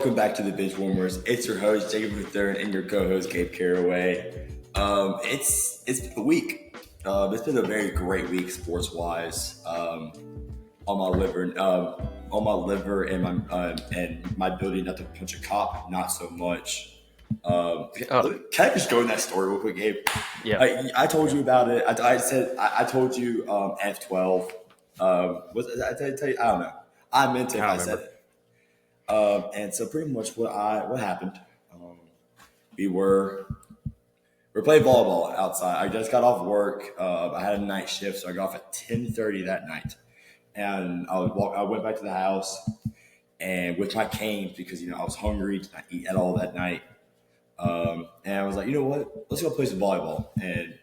Welcome back to the Benchwarmers. It's your host Jacob Matherne and your co-host Gabe Caraway. It's been a week. It's been a very great week sports wise. On my liver and my ability not to punch a cop, not so much. Can I just go in that story real quick, Gabe? Yeah. I told you about it. I told you F12. I tell you? I don't know. I meant it. I said it. And so pretty much what happened, we're playing volleyball outside. I just got off work. I had a night shift, so I got off at 10:30 that night. And I went back to the house and with my canes because, I was hungry, did not eat at all that night. And I was like, you know what? Let's go play some volleyball. And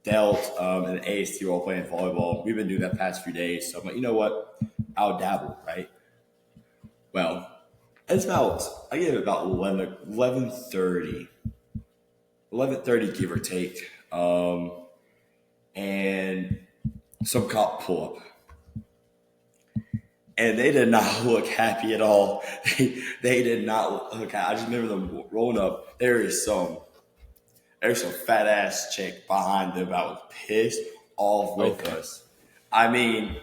Delt and AST were all playing volleyball. We've been doing that past few days. So I'm like, you know what? I'll dabble, right? Well, I gave it about 11:30, give or take. And some cop pull up. And they did not look happy at all. They did not look happy. I just remember them rolling up. There's some fat ass chick behind them. I was pissed off with us. I mean,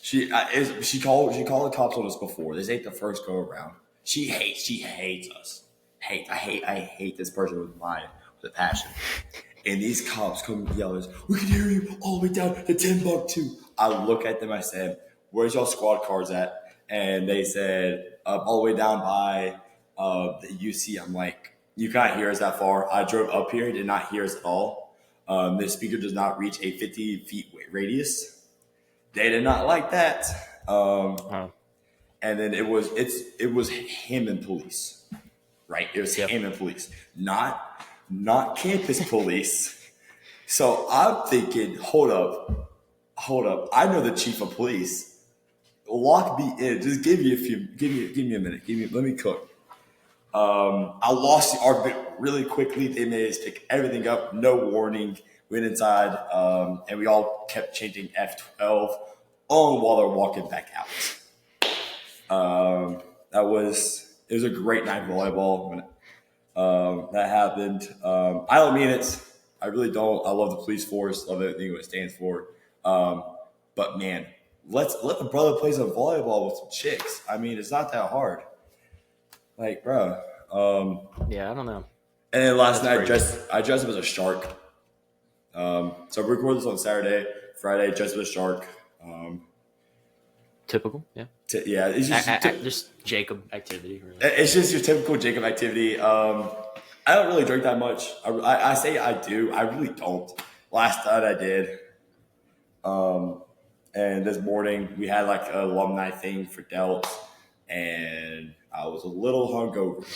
she called the cops on us before. This ain't the first go around. She hates us. I hate this person with a passion. And these cops come and yell at us, we can hear you all the way down to Timbuktu. I look at them, I said, where's y'all squad cars at? And they said, all the way down by the UC. I'm like, you can't hear us that far. I drove up here, did not hear us at all. The speaker does not reach a 50 feet radius. They did not like that. And then it was him and police, right? It was him and police, not campus police. So I'm thinking, hold up. I know the chief of police. Lock me in. Just give me a minute. Let me cook. I lost the argument really quickly. They made us pick everything up. No warning. Went inside, and we all kept changing F12 on while they're walking back out. It was a great night of volleyball when that happened. I don't mean it. I really don't. I love the police force. Love everything it stands for. But man, let the brother play some volleyball with some chicks. I mean, it's not that hard. Like, bro. Yeah, I don't know. And then last night, I dressed up as a shark. So we recorded this on Saturday. Friday, dressed up as a shark. Typical, yeah. It's just Jacob activity. Really. It's just your typical Jacob activity. I don't really drink that much. I say I do. I really don't. Last night I did. And this morning we had like an alumni thing for Delt, and I was a little hungover.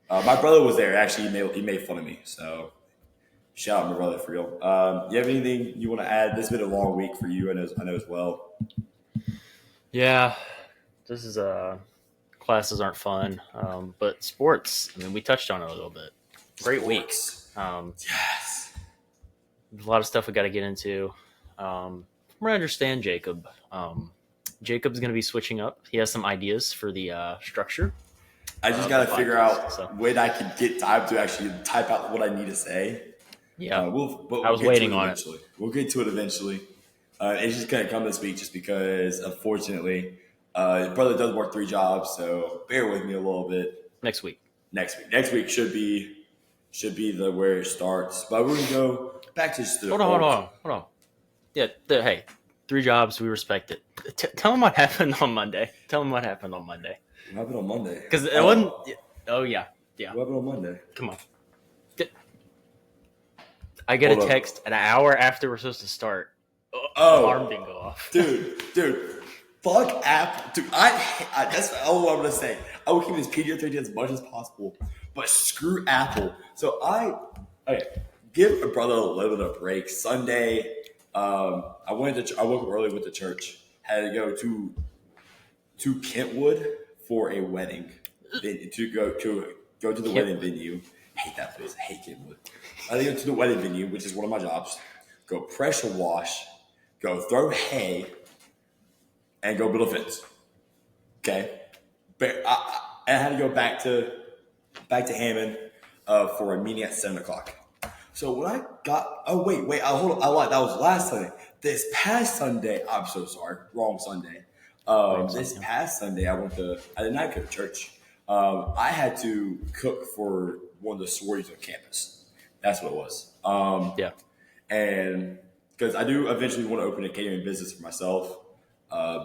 My brother was there. Actually, he made fun of me. So shout out my brother for real. You have anything you want to add? This has been a long week for you, I know as well. Yeah, this is classes aren't fun, but sports. I mean, we touched on it a little bit. Great weeks. Yes. A lot of stuff we got to get into. From what I understand, Jacob. Jacob's going to be switching up. He has some ideas for the structure. I just got to figure out when I can get time to actually type out what I need to say. Yeah, I was waiting on it. We'll get to it eventually. It's just going to come this week just because, unfortunately, his brother does work 3 jobs, so bear with me a little bit. Next week should be where it starts. But we're going to go back to just Hold on. Yeah, hey, 3 jobs, we respect it. Tell him what happened on Monday. What happened on Monday? Because it wasn't. Oh yeah. What happened on Monday? Come on. I get a text an hour after we're supposed to start. Alarm didn't go off. Dude, fuck Apple. Dude, that's all I'm gonna say. I will keep this PG-13 as much as possible, but screw Apple. So give a brother a little bit of a break. Sunday, I woke up early with the church. Had to go to Kentwood for a wedding. To go to the wedding venue. Hate that place. I hate Kentwood. I had to go to the wedding venue, which is one of my jobs. Go pressure wash. Go throw hay. And go build a fence. Okay? But I had to go back to Hammond for a meeting at 7:00. So when I got, wait, hold on, I lied. That was last Sunday. This past Sunday, I'm so sorry, wrong Sunday. This past Sunday, I did not go to church. I had to cook for one of the sororities on campus. That's what it was. And because I do eventually want to open a catering business for myself.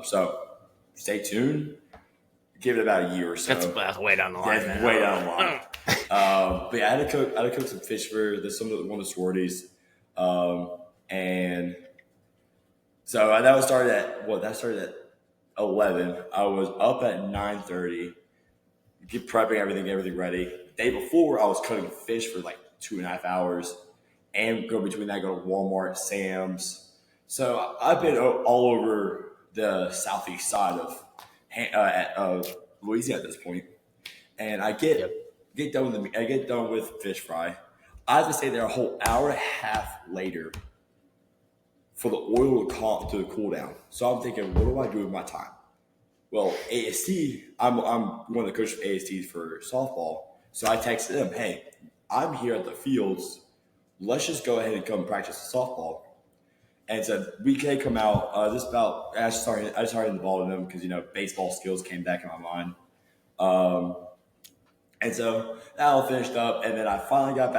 So stay tuned. Give it about a year or so. That's way down the line. That's way down the line. But yeah, I had to cook some fish for one of the sororities. And so that started at 11. I was up at 9:30, prepping everything ready. The day before, I was cutting fish for like 2.5 hours, and between that, go to Walmart, Sam's. So I've been all over the southeast side of Louisiana at this point, and I get done with fish fry. I have to stay there a whole hour and a half later for the oil to cool down. So I'm thinking, what do I do with my time? Well, AST, I'm one of the coaches for ASTs for softball. So I texted them, hey, I'm here at the fields. Let's just go ahead and come practice softball. And so we can come out I started involving them because, baseball skills came back in my mind. And so that all finished up. And then I finally got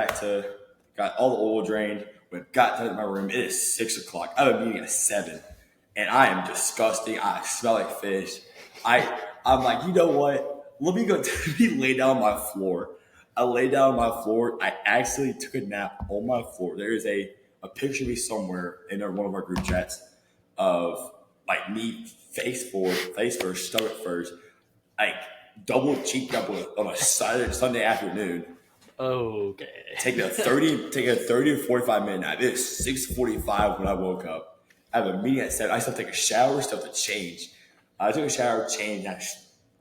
all the oil drained, got to my room. It is 6 o'clock. I have a meeting at 7. And I am disgusting. I smell like fish. I'm like, you know what? Let me lay down on my floor. I lay down on my floor. I actually took a nap on my floor. There is a picture of me somewhere in one of our group chats of like me face first, stomach first, like double cheeked up on a Sunday afternoon. Okay. Take a 30 to 45 minute nap. It is 6:45 when I woke up. I have a meeting at 7. I still take a shower, stuff to change. I took a shower, changed.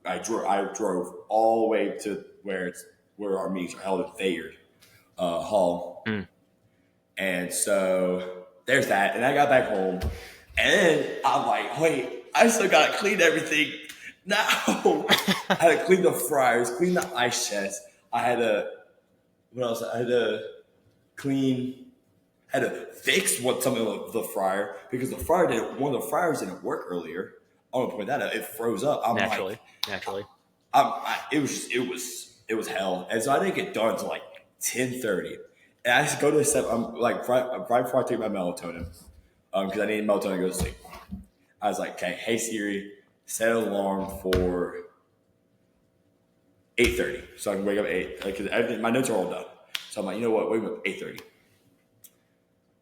I drove all the way to where our meetings are held in Fayard Hall. And so there's that. And I got back home. And then I'm like, wait, I still got to clean everything. No. I had to clean the fryers, clean the ice chest. What else? I had to fix something of the fryer because one of the fryers didn't work earlier. I want to point that out. It froze up. Naturally. It was hell. And so I didn't get done until like 10:30. And I just go to the step. I'm like right before I take my melatonin, because I need melatonin to go to sleep. I was like, okay, hey Siri, set an alarm for 8:30, so I can wake up at 8. Because my notes are all done. So I'm like, you know what? Wake up at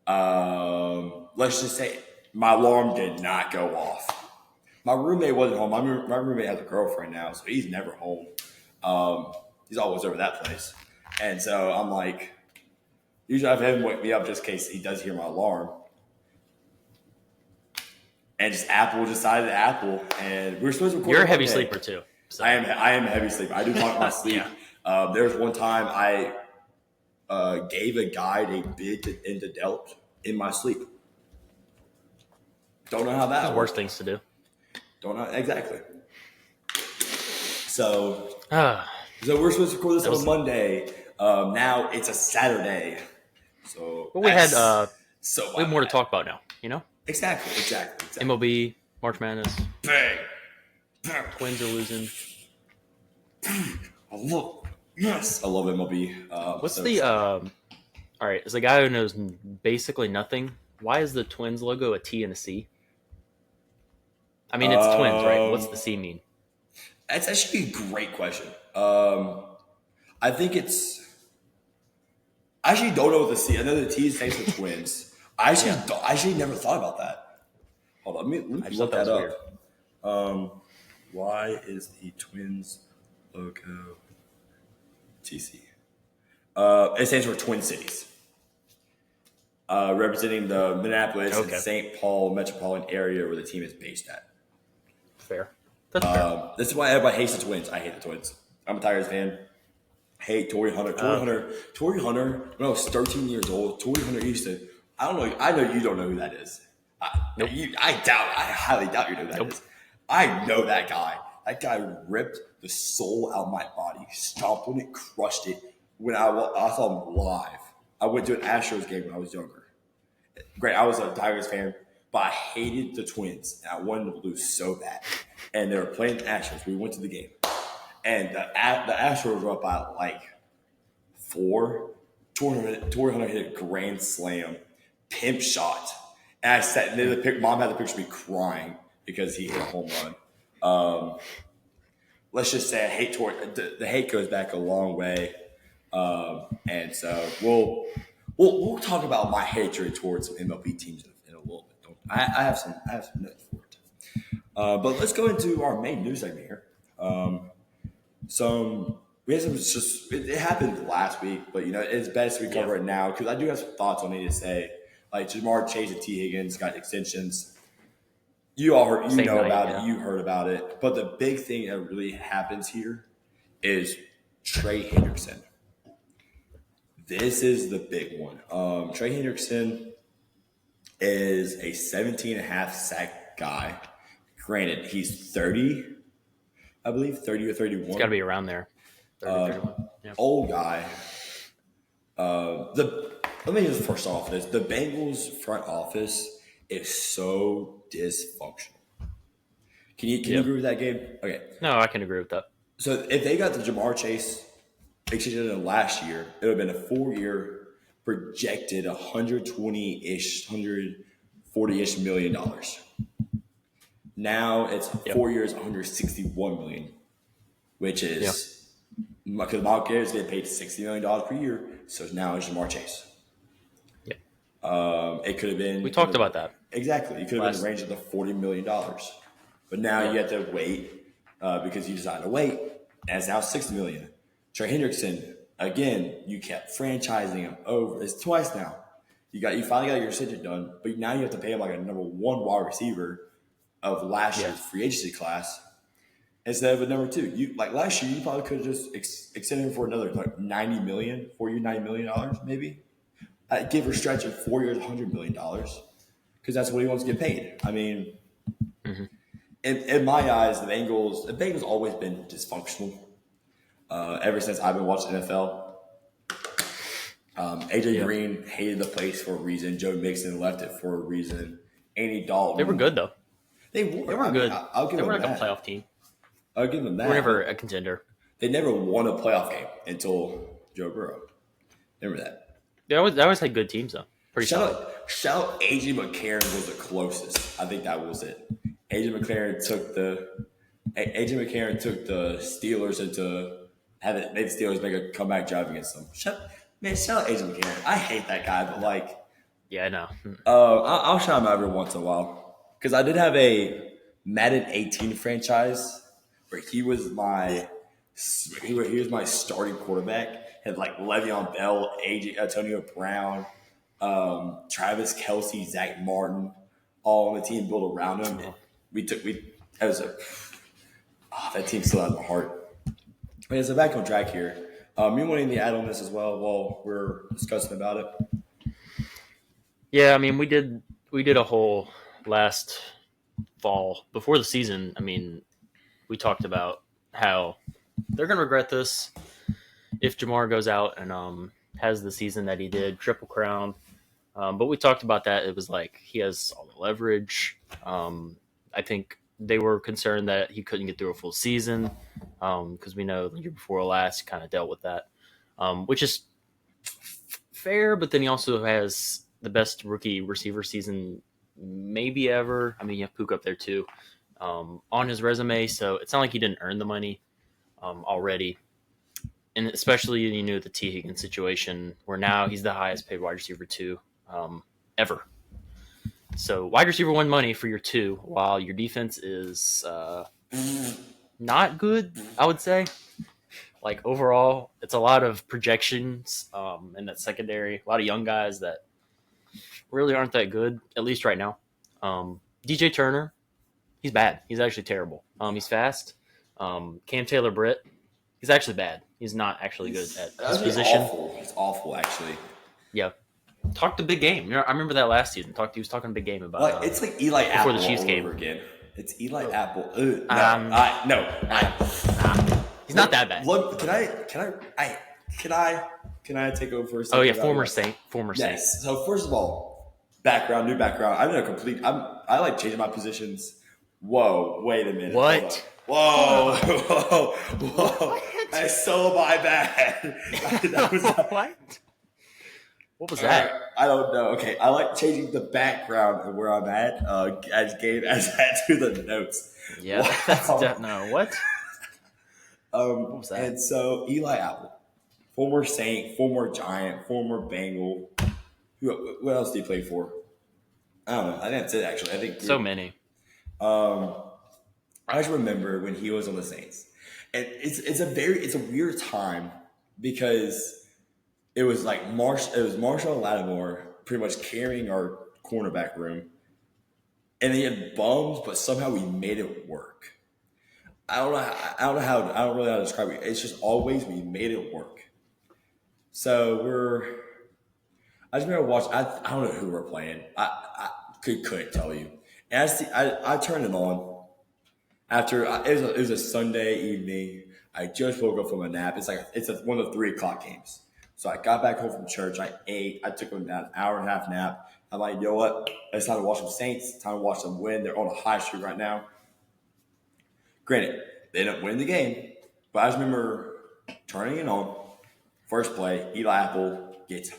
8:30. Let's just say my alarm did not go off. My roommate wasn't home. My roommate has a girlfriend now, so he's never home. He's always over that place. And so I'm like, usually I have him wake me up just in case he does hear my alarm. And just Apple decided to Apple. And we were supposed to record. You're a heavy sleeper too. So. I am a heavy sleeper. I do talk my sleep. Yeah. There was one time I gave a guy a bid into Delp in my sleep. Don't know how that works. Worst things to do. Don't know exactly. So we're supposed to record this on Monday. Now it's a Saturday. So we have more to talk about now. Exactly. MLB, March Madness. Bang. Twins are losing. I love MLB. All right, as a guy who knows basically nothing, why is the Twins logo a T and a C? I mean, it's twins, right? What's the C mean? That's actually a great question. I think I actually don't know what the C. I know the T stands for twins. I actually never thought about that. Hold on, let me look that up. Why is the Twins logo TC? It stands for Twin Cities, representing the Minneapolis and St. Paul metropolitan area where the team is based at. Fair. That's fair. This is why everybody hates the Twins. I hate the Twins. I'm a Tigers fan. Hate Torrey Hunter. Torrey Hunter, when I was 13 years old, Torrey Hunter used to, I don't know, I know you don't know who that is. I highly doubt you know who that is. I know that guy. That guy ripped the soul out of my body, stomped on it, crushed it. When I saw him live, I went to an Astros game when I was younger. Great, I was a Tigers fan, but I hated the Twins, and I wanted to lose so bad. And they were playing the Astros. We went to the game, and the Astros were up by like 4. Torrey hit a grand slam, pimp shot, and I sat. Mom had the picture of me crying because he hit a home run. Let's just say I hate Torrey. The hate goes back a long way, and so we'll talk about my hatred towards some MLB teams in a little bit. I have some notes for it. But let's go into our main news segment here. It happened last week, but it's best we cover it now because I do have some thoughts on it to say. Like Jamar Chase and T. Higgins got extensions. You all heard, about it. You heard about it. But the big thing that really happens here is Trey Hendrickson. This is the big one. Trey Hendrickson is a 17.5 sack guy. Granted, he's 30, I believe, 30 or 31. It's got to be around there. 30, 31. Yeah. Old guy. Let me just first off this. The Bengals front office is so dysfunctional. Can you agree with that, Gabe? Okay. No, I can agree with that. So if they got the Jamar Chase extension last year, it would have been a 4-year projected $120-ish, $140-ish $1 million. Now it's 4 years, $161 million, which is because Miles Garrett's getting paid $60 million per year. So now it's Jamar Chase. It could have been. We talked about that. Exactly. You could have been in the range of the $40 million. But now you have to wait because you decided to wait, and it's now $60 million. Trey Hendrickson, again, you kept franchising him over. It's twice now. You finally got your extension done, but now you have to pay him like a number 1 wide receiver of last year's free agency class instead of a number 2. Last year, you probably could have just extended him for another like $90 million, 4 year, $90 million maybe. I'd give her stretch of 4 years, $100 million because that's what he wants to get paid. I mean, in my eyes, the Bengals always been dysfunctional ever since I've been watching NFL. AJ Green hated the place for a reason. Joe Mixon left it for a reason. Andy Dalton. They were good, though. They were good. I'll give they were them like that. a playoff team. I'll give them that. They were never a contender. They never won a playoff game until Joe Burrow. Remember that. They always had good teams, though. Pretty solid. Shout out A.J. McCarron was the closest. I think that was it. A.J. McCarron took the Steelers into made the Steelers make a comeback drive against them. Shout out A.J. McCarron. I hate that guy, but yeah, I know. I'll shout him out every once in a while because I did have a Madden 18 franchise where he was my starting quarterback. Had Le'Veon Bell, Antonio Brown, Travis Kelce, Zach Martin, all on the team built around him. That team still has my heart. But so back on track here. You want to add on this as well while we're discussing about it? Yeah, I mean we did a whole last fall before the season. I mean, we talked about how they're gonna regret this if Jamar goes out and has the season that he did, Triple Crown. But we talked about that. It was like he has all the leverage. I think they were concerned that he couldn't get through a full season because we know the year before last kind of dealt with that, which is fair. But then he also has the best rookie receiver season maybe ever. I mean, you have Puka up there too on his resume. So it's not like he didn't earn the money already. And especially, the T. Higgins situation where now he's the highest paid wide receiver too ever. So wide receiver 1 money for your 2 while your defense is not good, I would say. Overall, it's a lot of projections in that secondary. A lot of young guys that really aren't that good, at least right now. DJ Turner, he's bad. He's actually terrible. He's fast. Cam Taylor-Britt, he's actually bad. He's not actually good at his position. He's awful, actually. Yeah. Talked a big game. I remember that last season. He was talking a big game about it's like Eli before Apple the Chiefs game again. It's Eli Apple. He's not that bad. Look, can I take over for a second? Oh yeah, former Saint. Yes. So first of all, new background. I like changing my positions. Whoa, wait a minute. What? Whoa. That's so my bad. That was What? What was that? I don't know. Okay, I like changing the background of where I'm at. As Gabe adds that to the notes. Yeah. Wow. No. What? What was that? And so Eli Apple, former Saint, former Giant, former Bengal. What else did he play for? I don't know. I think that's it. Actually, I think so many. I just remember when he was on the Saints, and it's a weird time because it was like Marshall Lattimore pretty much carrying our cornerback room, and he had bums, but somehow we made it work. I don't really know how to describe it. It's just always we made it work. So I just remember watching. I don't know who we're playing. I couldn't tell you. And I turned it on after it was a Sunday evening. I just woke up from a nap. It's one of the 3:00 games. So I got back home from church. I ate. I took an hour and a half nap. I'm like, you know what? It's time to watch some Saints. It's time to watch them win. They're on a high streak right now. Granted, they didn't win the game, but I just remember turning it on. First play, Eli Apple gets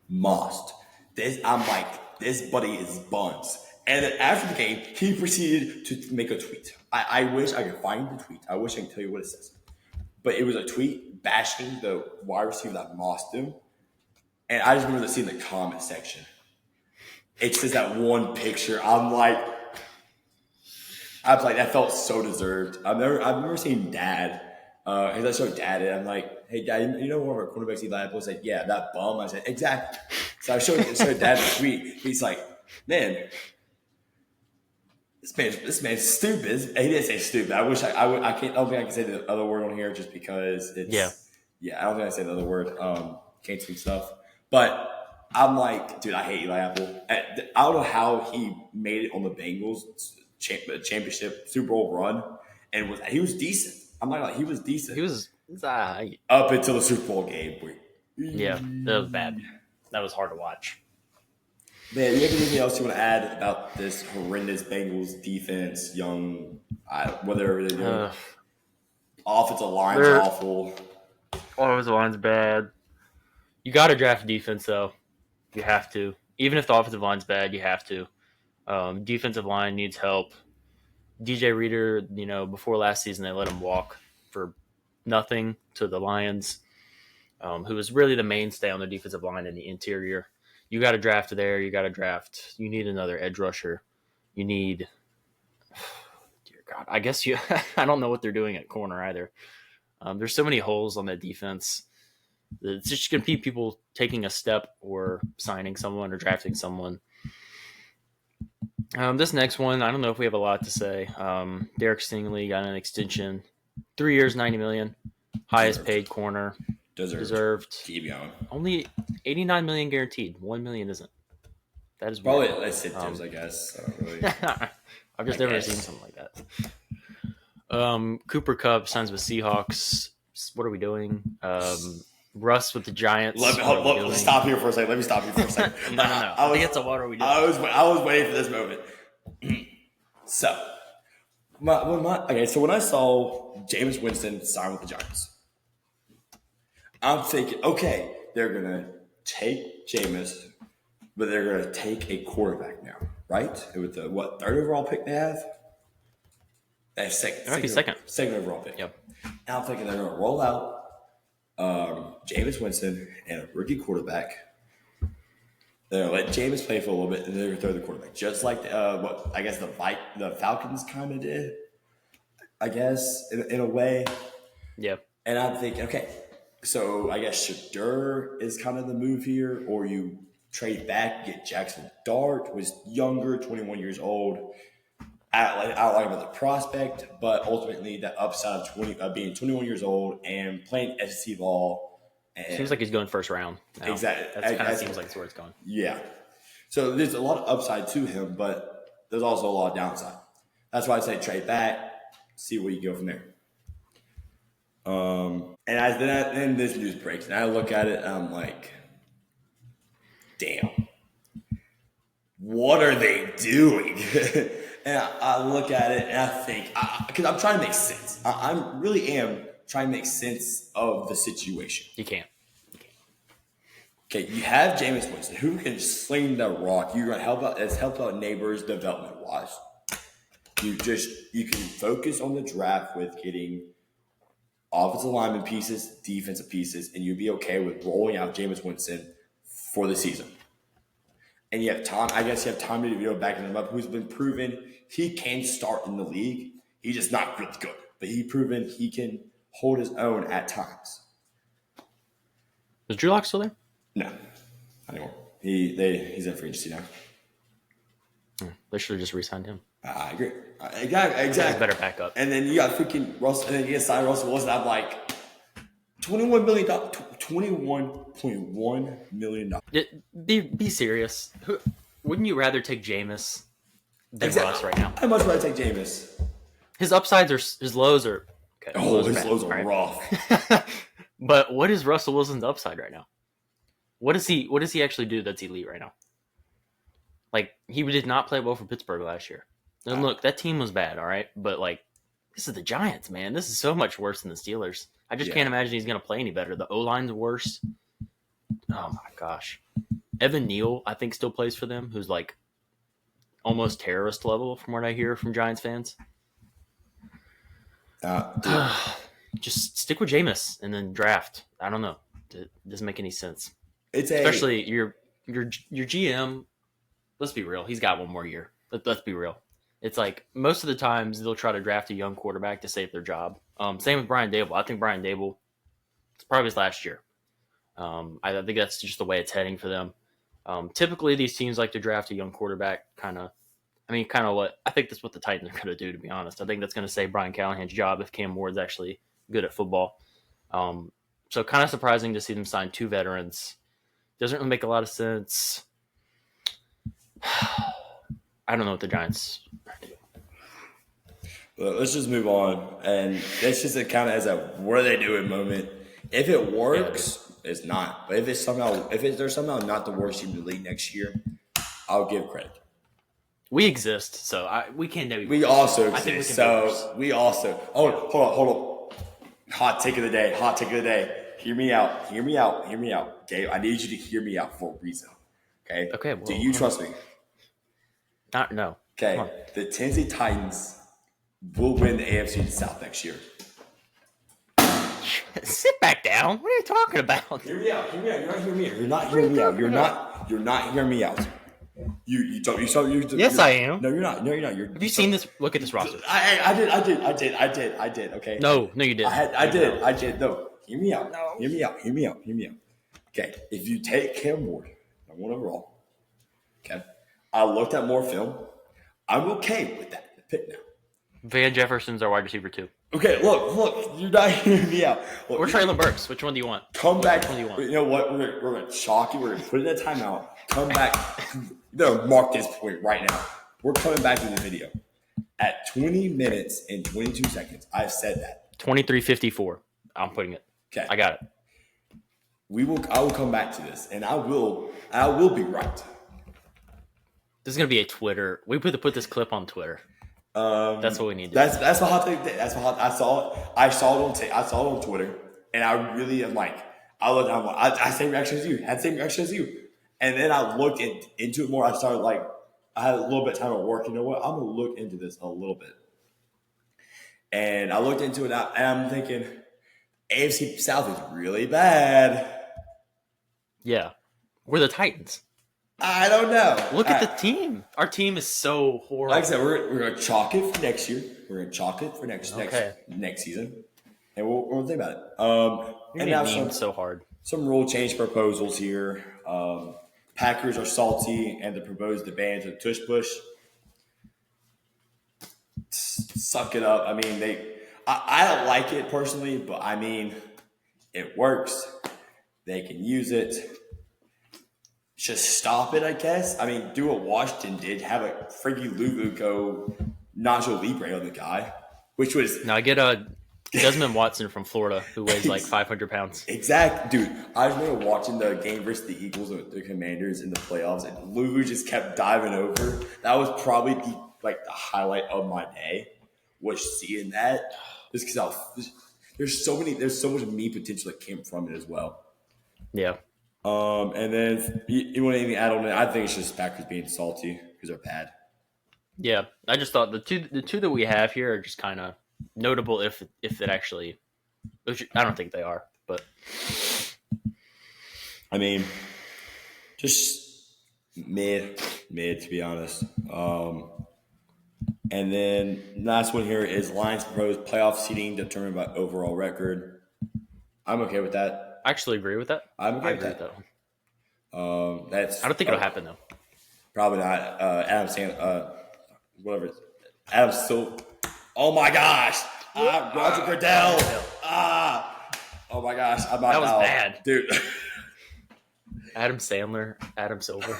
mossed. I'm like, this buddy is buns. And then after the game, he proceeded to make a tweet. I wish I could find the tweet. I wish I could tell you what it says. But it was a tweet bashing the wide receiver that mossed him. And I just remember seeing the comment section. It says that one picture. I was like, that felt so deserved. I remember seeing Dad. Because I showed Dad it. I'm like, hey, Dad, you know one of our cornerbacks, Eli Apple? He's like, yeah, that bum. I said, exactly. So I showed Dad the tweet. He's like, man, this man's stupid. He didn't say stupid. I don't think I can say the other word on here just because it's yeah. I don't think I say the other word. Can't speak stuff. But I'm like, dude, I hate Eli Apple. I don't know how he made it on the Bengals championship Super Bowl run, and he was decent. I'm not like he was decent. He was up until the Super Bowl game. Yeah, that was bad. That was hard to watch. Man, you have anything else you want to add about this horrendous Bengals defense? Whatever they're doing. Offensive line's awful. Offensive line's bad. You got to draft defense, though. You have to. Even if the offensive line's bad, you have to. Defensive line needs help. DJ Reader, before last season, they let him walk for nothing to the Lions, who was really the mainstay on the defensive line in the interior. You got to draft there. You need another edge rusher. You need, dear God, I guess I don't know what they're doing at corner either. There's so many holes on that defense. It's just going to be people taking a step or signing someone or drafting someone. This next one, I don't know if we have a lot to say. Derek Stingley got an extension. 3 years, $90 million. Highest paid corner. Deserved. Keep going. Only $89 million guaranteed. $1 million isn't. That is probably weird. less tips, I guess. Really. I've just never seen something like that. Cooper Kupp signs with Seahawks. What are we doing? Russ with the Giants. Let me stop here for a second. No. I think it's a what are we doing? I was waiting for this moment. So, when I saw Jameis Winston sign with the Giants, I'm thinking, okay, they're gonna take Jameis, but they're gonna take a quarterback now, right? With the third overall pick they have? They have second overall pick. Yep. And I'm thinking they're gonna roll out Jameis Winston and a rookie quarterback. They're gonna let Jameis play for a little bit, and they're gonna throw the quarterback, just like the Falcons kind of did, I guess, in a way. Yep. And I'm thinking, okay, so I guess Shadur is kind of the move here, or you trade back, get Jackson Dart, who is younger, 21 years old. I don't like him as a prospect, but ultimately that upside of being 21 years old and playing SEC ball. And seems like he's going first round now. Exactly. That kind of seems like that's where it's going. Yeah. So there's a lot of upside to him, but there's also a lot of downside. That's why I say trade back, see where you go from there. Then this news breaks, and I look at it, and I'm like, damn, what are they doing? And I look at it, and I think, because I'm trying to make sense. I really am trying to make sense of the situation. You can't. Okay, you have Jameis Winston, who can sling the rock. You're going to help out neighbors development-wise. You can focus on the draft with getting offensive lineman pieces, defensive pieces, and you'll be okay with rolling out Jameis Winston for the season. And you have time. I guess you have Tommy DeVito backing him up, who's been proven he can start in the league. He's just not really good, but he's proven he can hold his own at times. Is Drew Lock still there? No, not anymore. He's in free agency now. They should have just re-signed him. I agree. Exactly. He's better backup. And then you got freaking Russell, and then you get signed Russell Wilson. I'm like, $21.1 million. Be serious. Wouldn't you rather take Jameis than Russ right now? I'd much rather take Jameis. His upsides are his lows are. Okay, his lows are rough. But what is Russell Wilson's upside right now? What does he actually do that's elite right now? Like, he did not play well for Pittsburgh last year. And look, that team was bad, all right? But, like, this is the Giants, man. This is so much worse than the Steelers. I just can't imagine he's going to play any better. The O-line's worse. Oh, my gosh. Evan Neal, I think, still plays for them, who's, like, almost terrorist level from what I hear from Giants fans. Just stick with Jameis and then draft. I don't know. It doesn't make any sense. Especially your GM. Let's be real. He's got one more year. Let's be real. It's like most of the times they'll try to draft a young quarterback to save their job. Same with Brian Dable. I think Brian Dable, it's probably his last year. I think that's just the way it's heading for them. Typically, these teams like to draft a young quarterback. I think that's what the Titans are going to do, to be honest. I think that's going to save Brian Callahan's job if Cam Ward's actually good at football. So kind of surprising to see them sign two veterans. Doesn't really make a lot of sense. I don't know what the Giants are doing. Well, let's just move on. And that's just kind of as a what are they doing moment. If it works, it's not. But if they're somehow not the worst team in the league next year, I'll give credit. We exist, so we can't do it. We also exist. We also. Oh, hold on. Hot take of the day. Hear me out. Okay, I need you to hear me out for a reason. Okay. Well, do you trust me? No. Okay. The Tennessee Titans will win the AFC South next year. Sit back down. What are you talking about? Hear me out. You're not hearing me out. You're not hearing me out. You don't. Yes, I am. No, you're not. Have you seen this? Look at this roster. I did. Okay. No, you didn't. I did. No. Hear me out. Hear me out. Okay. If you take Cam Ward, number one overall. Okay. I looked at more film. I'm okay with that pick now. Van Jefferson's our wide receiver too. Okay, look, you're not hearing me out. Look, or Traylon Burks. Which one do you want? Come back. Which one do you want? You know what? We're going to chalk you. We're going to put it in a timeout. Come back. No, mark this point right now. We're coming back to the video. At 20 minutes and 22 seconds, I've said that. 23:54. I'm putting it. Okay. I got it. I will come back to this, and I will be right. This is going to be a Twitter. We put this clip on Twitter. That's what we need to do. That's the hot thing. That's what I saw it on Twitter, and I really am like, I same reaction as you. Had the same reaction as you. And then I looked into it more. I started I had a little bit of time at work. You know what? I'm going to look into this a little bit. And I looked into it, and I'm thinking, AFC South is really bad. Yeah. We're the Titans. I don't know. Look at the team. Our team is so horrible. Like I said, we're going to chalk it for next year. We're going to chalk it for next season. And we'll think about it. And now so hard. Some rule change proposals here. Packers are salty and they proposed the ban to the tush push. Suck it up. I mean, I don't like it personally, but I mean, it works. They can use it. Just stop it, I guess. I mean, do what Washington did. Have a freaking Lugo go Nacho Libre on the guy, which was... Now, I get Desmond Watson from Florida, who weighs like 500 pounds. Exactly, dude. I remember watching the game versus the Eagles and the Commanders in the playoffs, and Lulu just kept diving over. That was probably the highlight of my day, was seeing that. Just because there's so much me potential that came from it as well. Yeah. And then you want anything to add on it? I think it's just Packers being salty because they're bad. Yeah, I just thought the two that we have here are just kind of notable if it actually, which I don't think they are, but I mean, just mid to be honest. And then last one here is Lions proposed playoff seeding determined by overall record. I'm okay with that. I actually agree with that. I'm okay I with agree that. With that. That's I don't think it'll happen though. Probably not. Adam saying whatever. Adam still. Oh my gosh! Roger Goodell. Oh my gosh! I'm not. That was bad, dude. Adam Sandler, Adam Silver.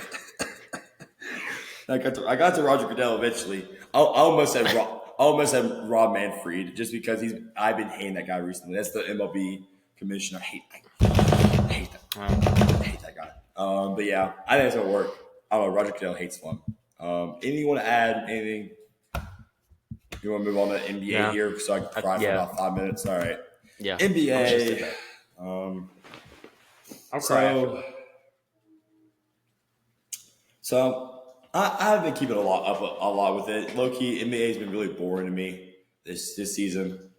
I got to Roger Goodell eventually. I almost said Rob Manfred just because I've been hating that guy recently. That's the MLB commissioner. I hate that. I hate that guy. But yeah, I think it's gonna work. I don't know. Roger Goodell hates fun. Anything you want to add? Anything? You want to move on to NBA here so I can cry for about 5 minutes? All right. Yeah. NBA. I'll cry. So I've been keeping a lot with it. Low key, NBA has been really boring to me this season.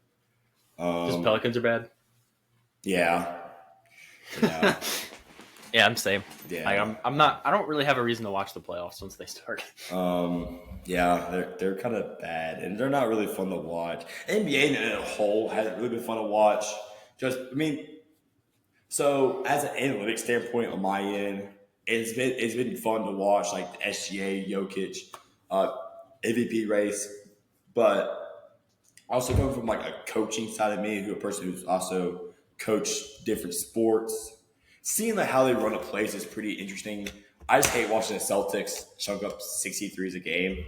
Just Pelicans are bad. Yeah. Yeah, I'm same. Yeah. Like, I'm not. I don't really have a reason to watch the playoffs once they start. Yeah, they're kind of bad and they're not really fun to watch. NBA in a whole hasn't really been fun to watch. So as an analytics standpoint on my end, it's been fun to watch, like the SGA, Jokic, MVP race, but also coming from like a coaching side of me, a person who's also coached different sports, seeing like how they run a place is pretty interesting. I just hate watching the Celtics chunk up 63s a game.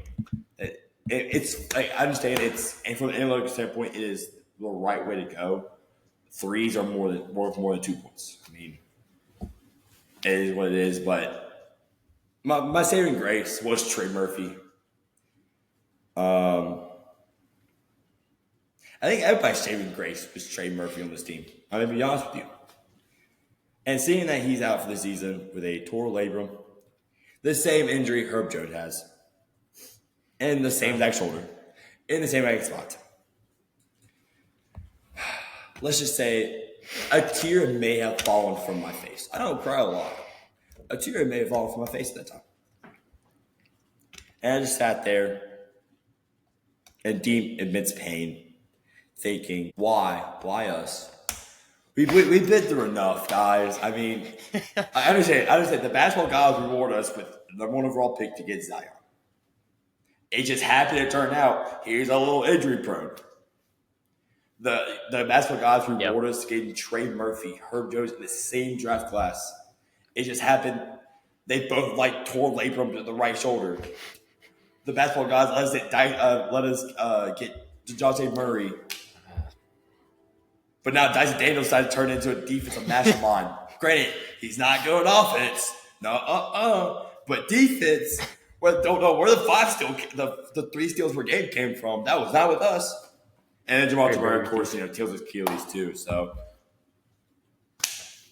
It's like, I understand and from an analytics standpoint, it is the right way to go. Threes are worth more than 2 points. I mean, it is what it is, but my saving grace was Trey Murphy. I think everybody's saving grace was Trey Murphy on this team. I'm going to be honest with you. And seeing that he's out for the season with a torn labrum, the same injury Herb Jones has, and the same exact shoulder, in the same exact spot. Let's just say a tear may have fallen from my face. I don't cry a lot. A tear may have fallen from my face at that time. And I just sat there in deep, immense pain, thinking, why us? We've been through enough, guys. I mean, I understand. The basketball gods reward us with the number 1 overall pick to get Zion. It just happened to turn out he's a little injury prone. The basketball gods reward us getting Trey Murphy, Herb Jones in the same draft class. It just happened. They both tore labrum to the right shoulder. The basketball gods let us get DeJounte Murray. But now Dyson Daniels decided to turn into a defensive mastermind. Granted, he's not good on offense. But defense, don't know where the 3 steals per game came from. That was not with us. And then Jamal Murray, of course, teals his Achilles too. So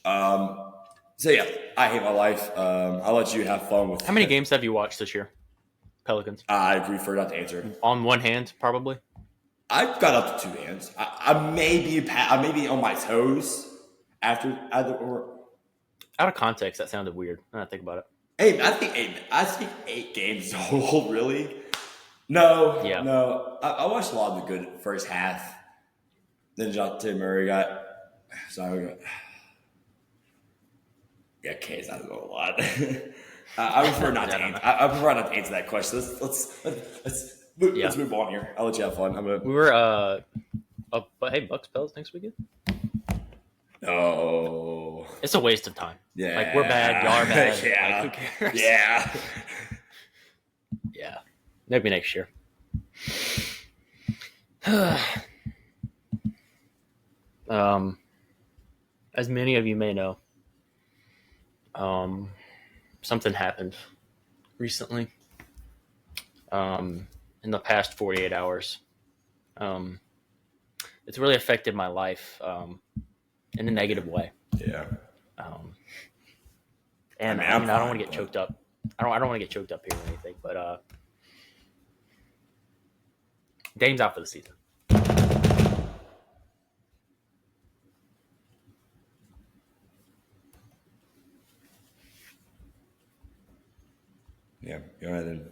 yeah, I hate my life. I'll let you have fun with. How many games have you watched this year? Pelicans. I prefer not to answer. On one hand, probably. I've got up to 2 hands. I may be on my toes after or out of context. That sounded weird. When I think about it. Hey, I think 8 games total. Really? No. Yeah. No. I watched a lot of the good first half. Then Tim Murray got. Sorry. Yeah, K's not a lot. I prefer not to answer. I prefer not to answer that question. Let's move on here. I'll let you have fun. We were but hey, Bucks Pels next weekend. No, it's a waste of time. Yeah, like we're bad, y'all are bad. Yeah, who cares? Yeah, yeah. Maybe next year. As many of you may know, something happened recently. In the past 48 hours, it's really affected my life in a negative way. Yeah. And I don't want to get choked up. I don't want to get choked up here or anything, but Dame's out for the season. Yeah. Go ahead and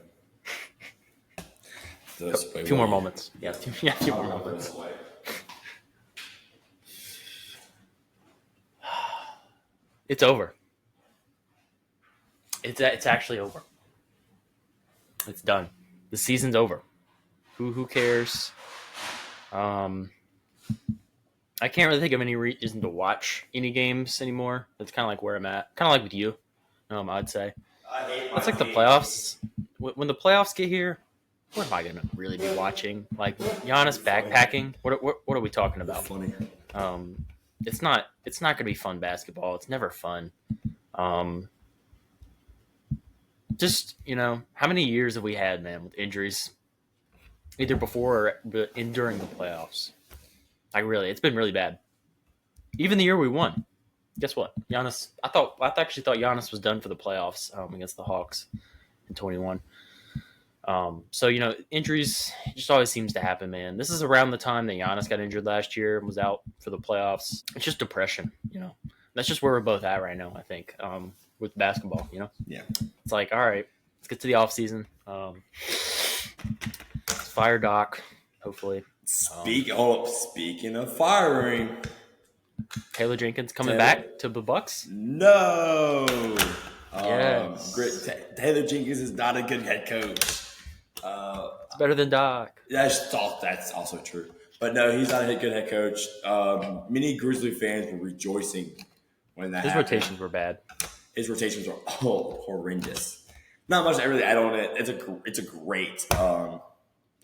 A few more moments. Yeah, a few more moments. It's over. It's actually over. It's done. The season's over. Who cares? I can't really think of any reason to watch any games anymore. That's kind of like where I'm at. Kind of like with you, I'd say. It's like the playoffs. When the playoffs get here, what am I going to really be watching? Like Giannis backpacking? What are we talking about? Funny. It's not going to be fun basketball. It's never fun. Just, how many years have we had, man, with injuries? Either before or during the playoffs. It's been really bad. Even the year we won. Guess what? Giannis, I actually thought Giannis was done for the playoffs against the Hawks in 21. So, injuries just always seems to happen, man. This is around the time that Giannis got injured last year and was out for the playoffs. It's just depression, That's just where we're both at right now, I think, with basketball, Yeah. It's like, all right, let's get to the offseason. Let's fire Doc, hopefully. Speaking of firing, Taylor Jenkins coming back to the Bucks? No. Yes. Taylor Jenkins is not a good head coach. It's better than Doc. That's also true. But no, he's not a good head coach. Many Grizzly fans were rejoicing when that happened. His rotations were bad. His rotations are horrendous. Not much to really add on it. It's a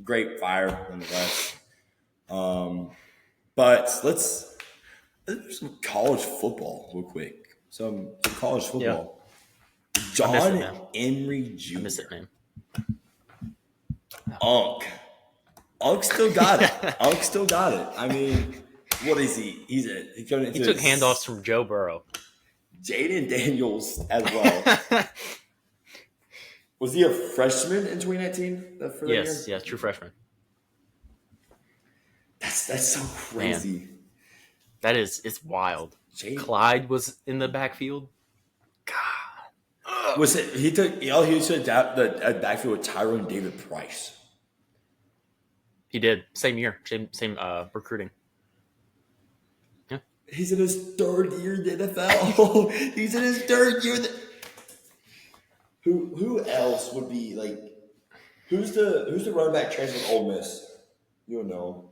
great fire nonetheless. But let's do some college football real quick. Some college football. Yeah. John Emery Jr. I miss it, man. Unk still got it. I mean, what is he? He took handoffs from Joe Burrow. Jaden Daniels as well. Was he a freshman in 2019? Yes, true freshman. That's so crazy. Man. It's wild. Jaden. Clyde was in the backfield. God. Was it? He took the backfield with Tyrone David Price. He did. Same year. Same recruiting. Yeah. He's in his third year in the NFL. He's in his third year. Who else would be like? Who's the running back transferred from Ole Miss? You don't know.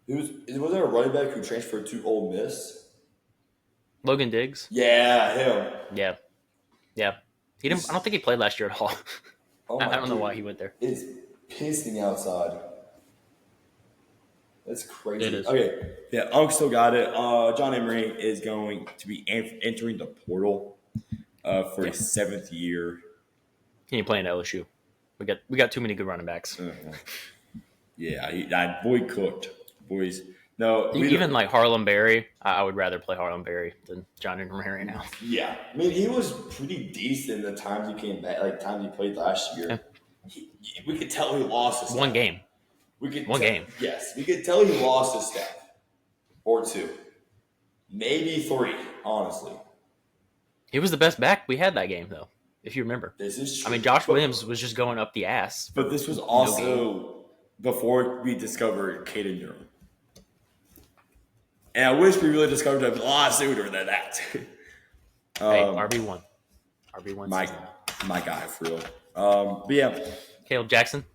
Was there a running back who transferred to Ole Miss? Logan Diggs. Yeah, him. Yeah. He didn't. I don't think he played last year at all. I don't know why he went there. It's pissing outside. That's crazy. It is. Okay, yeah, Unk still got it. John Emery is going to be entering the portal for his seventh year. He ain't playing LSU. We got too many good running backs. Yeah, boy cooked. Boys. No, even like Harlem Berry, I would rather play Harlem Berry than John Emery right now. Yeah, I mean he was pretty decent the times he came back, like times he played last year. Yeah. We could tell he lost his step. One game. Game. Yes, we could tell he lost his step. Or two. Maybe three, honestly. He was the best back we had that game, though, if you remember. This is true. I mean, Josh Williams was just going up the ass. But this was also before we discovered Caden Durham. And I wish we really discovered him a lot sooner than that. Hey, RB1. My guy, for real. But yeah. Caleb Jackson.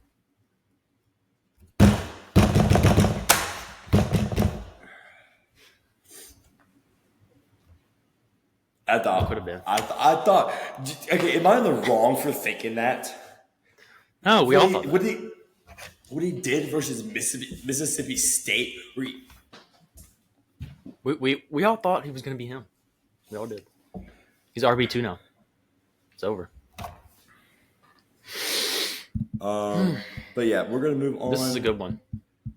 I thought could have been. I thought. Okay, am I in the wrong for thinking that? No, we all thought that. What he did versus Mississippi State, We all thought he was going to be him. We all did. He's RB2 now. It's over. But yeah, we're gonna move on. This is a good one.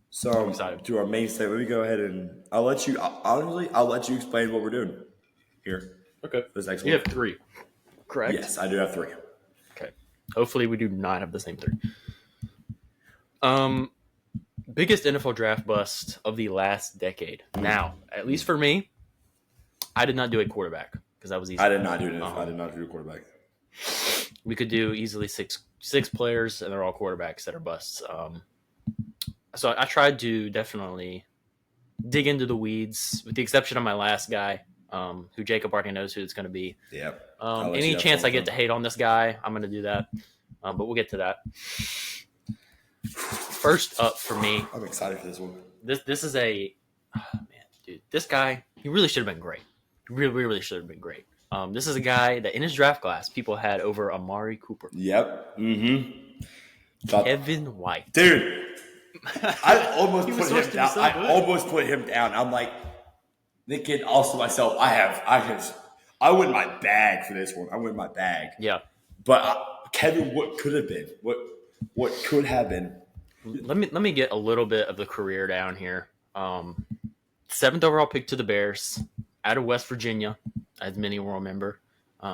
So excited. to our main segment, let me go ahead and I'll let you explain what we're doing here. Okay. For this next You one. have 3, correct? Yes, I do have 3. Okay. Hopefully we do not have the same 3. Biggest NFL draft bust of the last decade. Now, at least for me, I did not do a quarterback because that was easy. I did not do this. I did not do a quarterback. We could do easily six players, and they're all quarterbacks that are busts. So I tried to definitely dig into the weeds, with the exception of my last guy, who Jacob already knows who it's going to be. Yep. Any chance I get to hate on this guy, I'm going to do that. But we'll get to that. First up for me, I'm excited for this one. This is dude, this guy, he really should have been great. Really should have been great. This is a guy that in his draft class people had over Amari Cooper. Yep. Kevin White. Dude, I almost put him down. So I almost put him down. I'm like thinking also myself, I win my bag for this one. I win my bag. Yeah. But Kevin, what could have been? What could have been? Let me get a little bit of the career down here. 7th overall pick to the Bears out of West Virginia, as many will remember.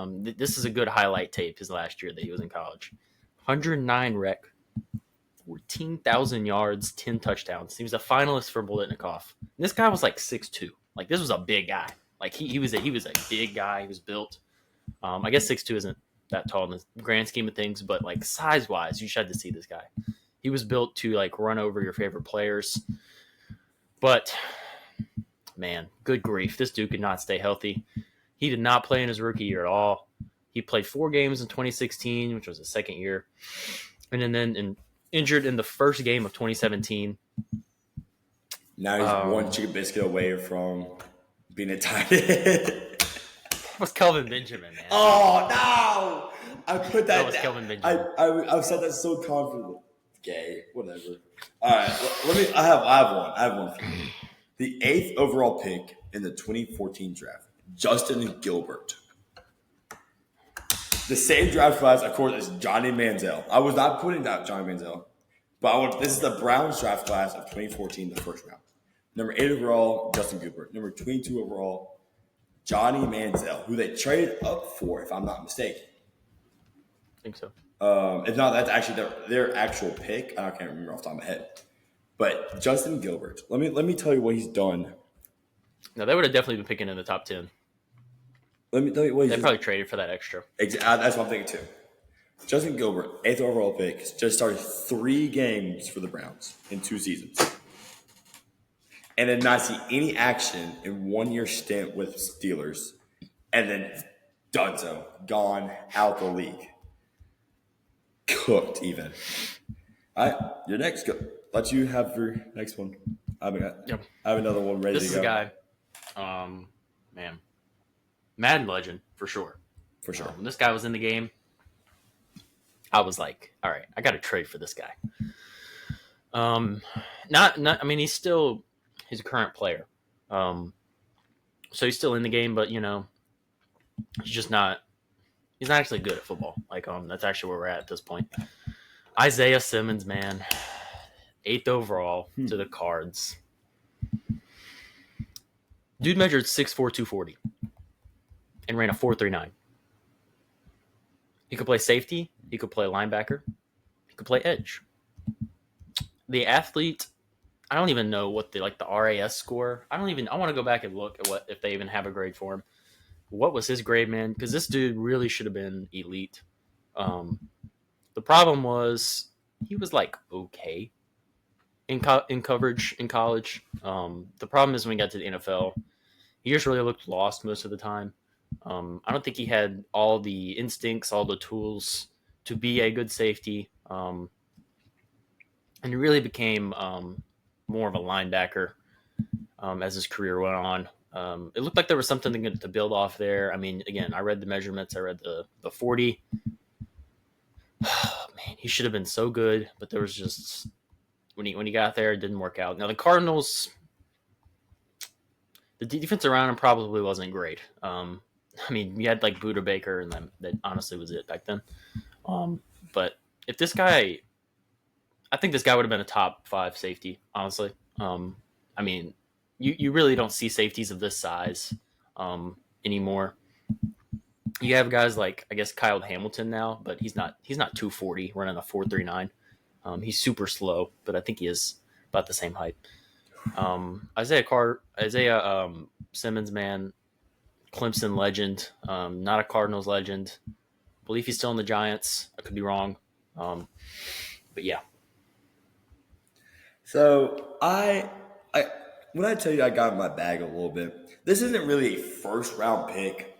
This is a good highlight tape his last year that he was in college. 109 rec, 14,000 yards, 10 touchdowns. He was a finalist for Bolitnikoff. This guy was like 6'2". Like, this was a big guy. Like, he was a big guy. He was built. I guess 6'2" isn't that tall in the grand scheme of things, but like size-wise, you should have to see this guy. He was built to like run over your favorite players. But man, good grief, this dude could not stay healthy. He did not play in his rookie year at all. He played 4 games in 2016, which was his second year, and then injured in the first game of 2017. Now he's one chicken biscuit away from being a tight end. That was Kelvin Benjamin, man. Oh no! I put that. That was down. Kelvin Benjamin. I've said that so confidently. Gay, whatever. All right, let me. I have one for you. The 8th overall pick in the 2014 draft, Justin Gilbert. The same draft class, of course, as Johnny Manziel. I was not putting down Johnny Manziel, but this is the Browns draft class of 2014, the first round. Number 8 overall, Justin Gilbert. Number 22 overall, Johnny Manziel, who they traded up for, if I'm not mistaken. I think so. If not, that's actually their actual pick. I can't remember off the top of my head. But Justin Gilbert, let me tell you what he's done. No, they would have definitely been picking in the top 10. Let me tell you what They probably traded for that extra. That's what I'm thinking too. Justin Gilbert, 8th overall pick, just started 3 games for the Browns in 2 seasons. And did not see any action in 1-year stint with Steelers. And then done so. Gone out the league. Cooked even. All right, your next go. Let you have your next one. I have another one ready to go. This is a guy, man, Madden legend for sure. For sure. When this guy was in the game, I was like, all right, I got to trade for this guy. I mean, he's a current player. So he's still in the game, but he's not actually good at football. Like, that's actually where we're at this point. Isaiah Simmons, man, 8th overall to the Cards. Dude measured 6'4", 240 and ran a 4.39. He could play safety. He could play linebacker. He could play edge. The athlete, I don't even know what the RAS score. I want to go back and look at if they even have a grade for him. What was his grade, man? Because this dude really should have been elite. The problem was he was like okay in coverage in college. The problem is when he got to the NFL, he just really looked lost most of the time. I don't think he had all the instincts, all the tools to be a good safety. And he really became more of a linebacker as his career went on. It looked like there was something to build off there. I mean, again, I read the measurements. I read the 40. Man, he should have been so good, but there was just when he got there, it didn't work out. Now the the defense around him probably wasn't great. I mean, you had like Buda Baker, and then that honestly was it back then. But if this guy, I think this guy would have been a top 5 safety, honestly. I mean, you really don't see safeties of this size anymore. You have guys like, I guess, Kyle Hamilton now, but he's not 240 running a 4.39. He's super slow, but I think he is about the same height. Isaiah Simmons, man, Clemson legend, not a Cardinals legend. I believe he's still in the Giants. I could be wrong. But yeah. So when I tell you I got in my bag a little bit, this isn't really a first round pick,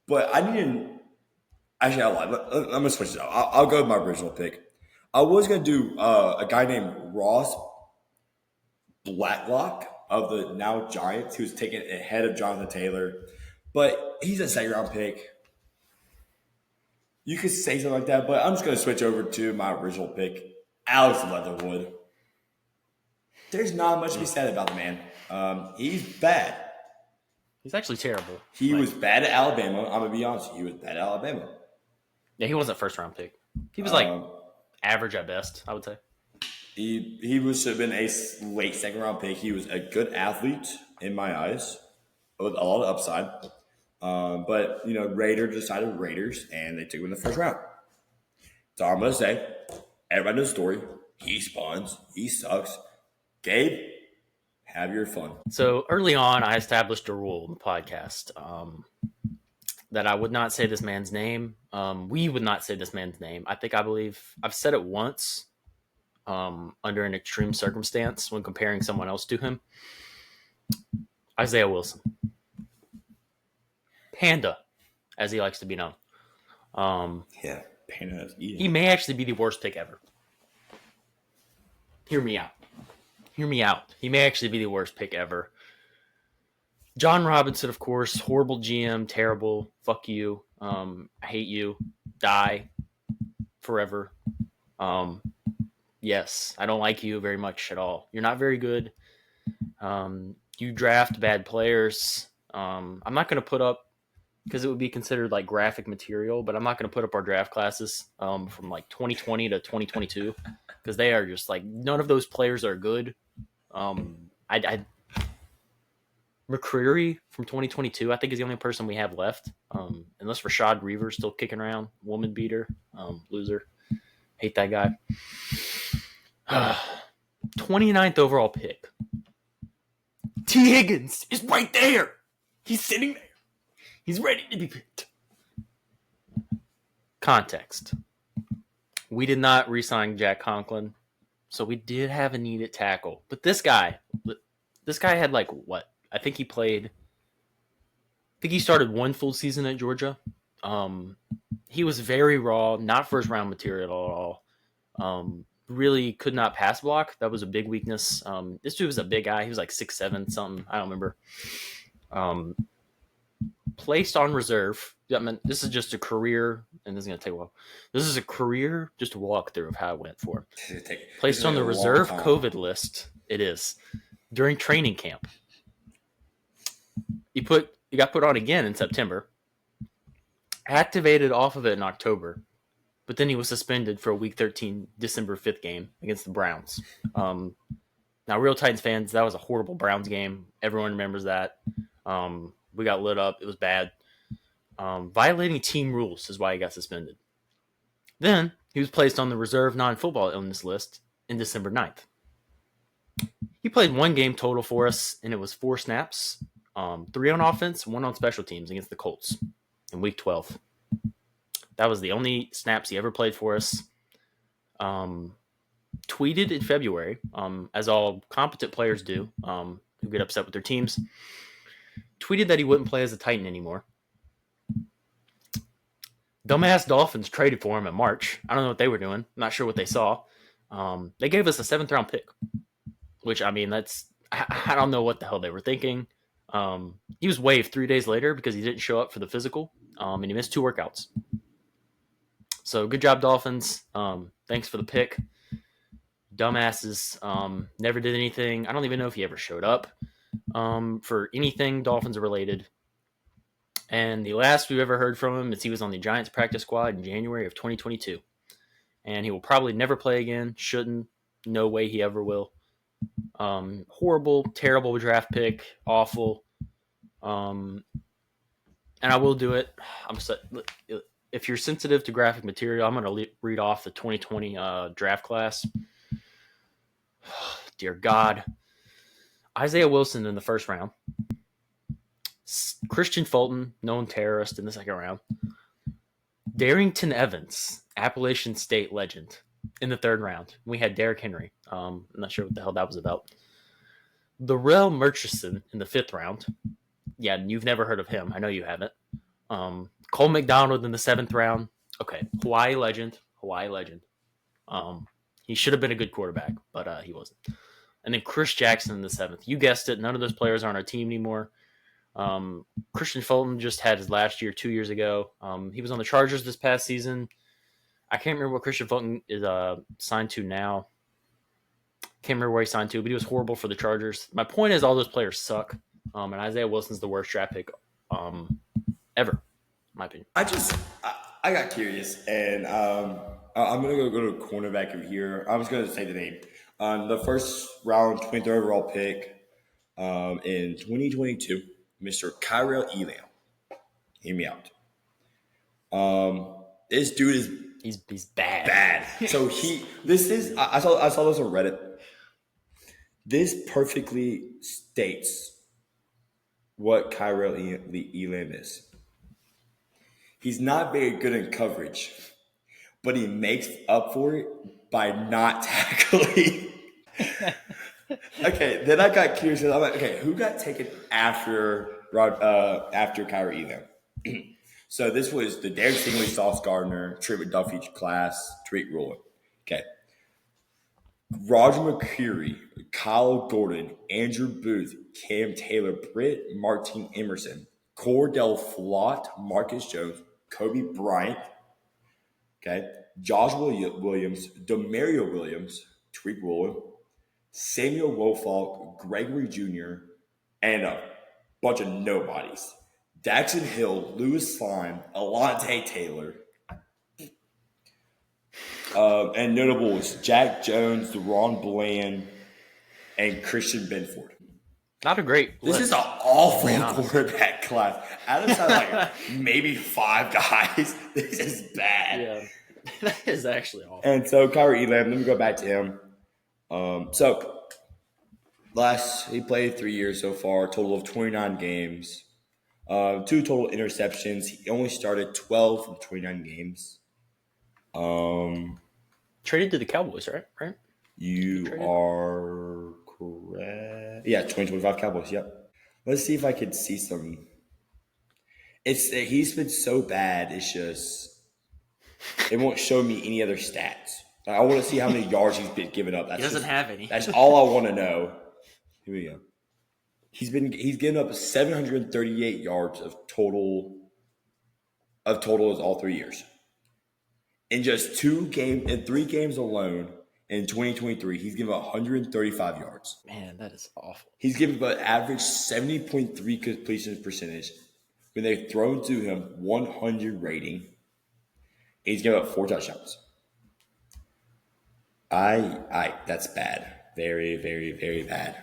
but I didn't. Actually, I'm gonna switch it out. I'll go with my original pick. I was gonna do a guy named Ross Blacklock of the now Giants, who's taken ahead of Jonathan Taylor, but he's a second round pick. You could say something like that, but I'm just gonna switch over to my original pick, Alex Leatherwood. There's not much to be said about the man. He's bad. He's actually terrible. He was bad at Alabama. I'm gonna be honest. He was bad at Alabama. Yeah, he wasn't a first round pick. He was like average at best, I would say. He should have been a late second round pick. He was a good athlete in my eyes, with a lot of upside. But Raiders decided Raiders, and they took him in the first round. So I'm gonna say, everybody knows the story. He spawns. He sucks. Gabe, have your fun. So early on, I established a rule in the podcast that I would not say this man's name. We would not say this man's name. I believe I've said it once under an extreme circumstance when comparing someone else to him. Isaiah Wilson. Panda, as he likes to be known. Yeah, Panda. He may actually be the worst pick ever. Hear me out. He may actually be the worst pick ever. John Robinson, of course, horrible GM, terrible. Fuck you. I hate you. Die forever. Yes, I don't like you very much at all. You're not very good. You draft bad players. I'm not going to put up, because it would be considered like graphic material, but I'm not going to put up our draft classes from like 2020 to 2022, because they are just like, none of those players are good. McCreary from 2022, I think, is the only person we have left. Unless Rashad Reaver's still kicking around, woman beater, loser. Hate that guy. 29th overall pick. T. Higgins is right there. He's sitting there. He's ready to be picked. Context. We did not re-sign Jack Conklin, so we did have a need at tackle. But this guy had like what? I think he started one full season at Georgia. He was very raw, not first round material at all. Really could not pass block. That was a big weakness. This dude was a big guy. He was like 6'7", something. I don't remember. Placed on reserve. I mean, this is just a career, and this is going to take a while. This is a career, just a walkthrough of how it went for him. Placed on the reserve COVID list. It is. During training camp. He got put on again in September. Activated off of it in October. But then he was suspended for a Week 13 December 5th game against the Browns. Now, real Titans fans, that was a horrible Browns game. Everyone remembers that. We got lit up. It was bad. Violating team rules is why he got suspended. Then he was placed on the reserve non-football illness list in December 9th. He played one game total for us, and it was 4 snaps, 3 on offense, 1 on special teams against the Colts in Week 12. That was the only snaps he ever played for us. Tweeted in February, as all competent players do, who get upset with their teams, tweeted that he wouldn't play as a Titan anymore. Dumbass Dolphins traded for him in March. I don't know what they were doing. I'm not sure what they saw. They gave us a 7th round pick, which, I mean, I don't know what the hell they were thinking. He was waived 3 days later because he didn't show up for the physical, and he missed 2 workouts. So good job, Dolphins. Thanks for the pick. Dumbasses. Never did anything. I don't even know if he ever showed up. for anything Dolphins related. And the last we've ever heard from him is he was on the Giants practice squad in January of 2022. And he will probably never play again. Shouldn't. No way he ever will. Horrible, terrible draft pick. Awful. And I will do it. If you're sensitive to graphic material, I'm going to read off the 2020 draft class. Dear God. Isaiah Wilson in the first round. Christian Fulton, known terrorist, in the second round. Darrington Evans, Appalachian State legend, in the third round. We had Derrick Henry. I'm not sure what the hell that was about. Darrell Murchison in the fifth round. Yeah, you've never heard of him. I know you haven't. Cole McDonald in the seventh round. Okay, Hawaii legend. He should have been a good quarterback, but he wasn't. And then Chris Jackson in the seventh. You guessed it. None of those players are on our team anymore. Christian Fulton just had his last year 2 years ago. He was on the Chargers this past season. I can't remember what Christian Fulton is signed to now. Can't remember where he signed to, but he was horrible for the Chargers. My point is all those players suck. And Isaiah Wilson's the worst draft pick ever, in my opinion. I got curious, and I'm going to go to cornerback over here. I was going to say the name. The first round, 23rd overall pick in 2022, Mr. Kyrell Elam. Hear me out. This dude is he's bad. Bad. So I saw this on Reddit. This perfectly states what Kyrell Elam is. He's not very good in coverage, but he makes up for it by not tackling. Okay, then I got curious. I'm like, okay, who got taken after Kyrell Elam? So this was the Derek Stingley, Sauce Gardner, Trey McDuffie class, Tariq Rowland. Okay. Roger McCreary, Kyle Gordon, Andrew Booth, Cam Taylor, Britt Martin Emerson, Cordell Flott, Marcus Jones, Kobe Bryant, okay, Josh Williams, Demario Williams, Tariq Rowland, Samuel Wofolk, Gregory Jr., and a bunch of nobodies. Daxon Hill, Lewis Slime, Alante Taylor, and notables Jack Jones, Deron Bland, and Christian Benford. Not a great list. This is an awful quarterback class. Adam's had like maybe 5 guys. This is bad. Yeah, that is actually awful. And so Kyrell Elam, let me go back to him. He played 3 years so far, total of 29 games. 2 total interceptions. He only started 12 from 29 games. Traded to the Cowboys, right? You are correct. Yeah, 2025 Cowboys. Yep. Let's see if I could see some. He's been so bad. It's just it won't show me any other stats. I want to see how many yards he's been giving up. He doesn't have any. That's all I want to know. Here we go. He's given up 738 yards of total all 3 years. In just 3 games alone in 2023, he's given 135 yards. Man, that is awful. He's given an average 70.3 completion percentage when they've thrown to him 100 rating. He's given up 4 touchdowns. That's bad. Very, very, very bad.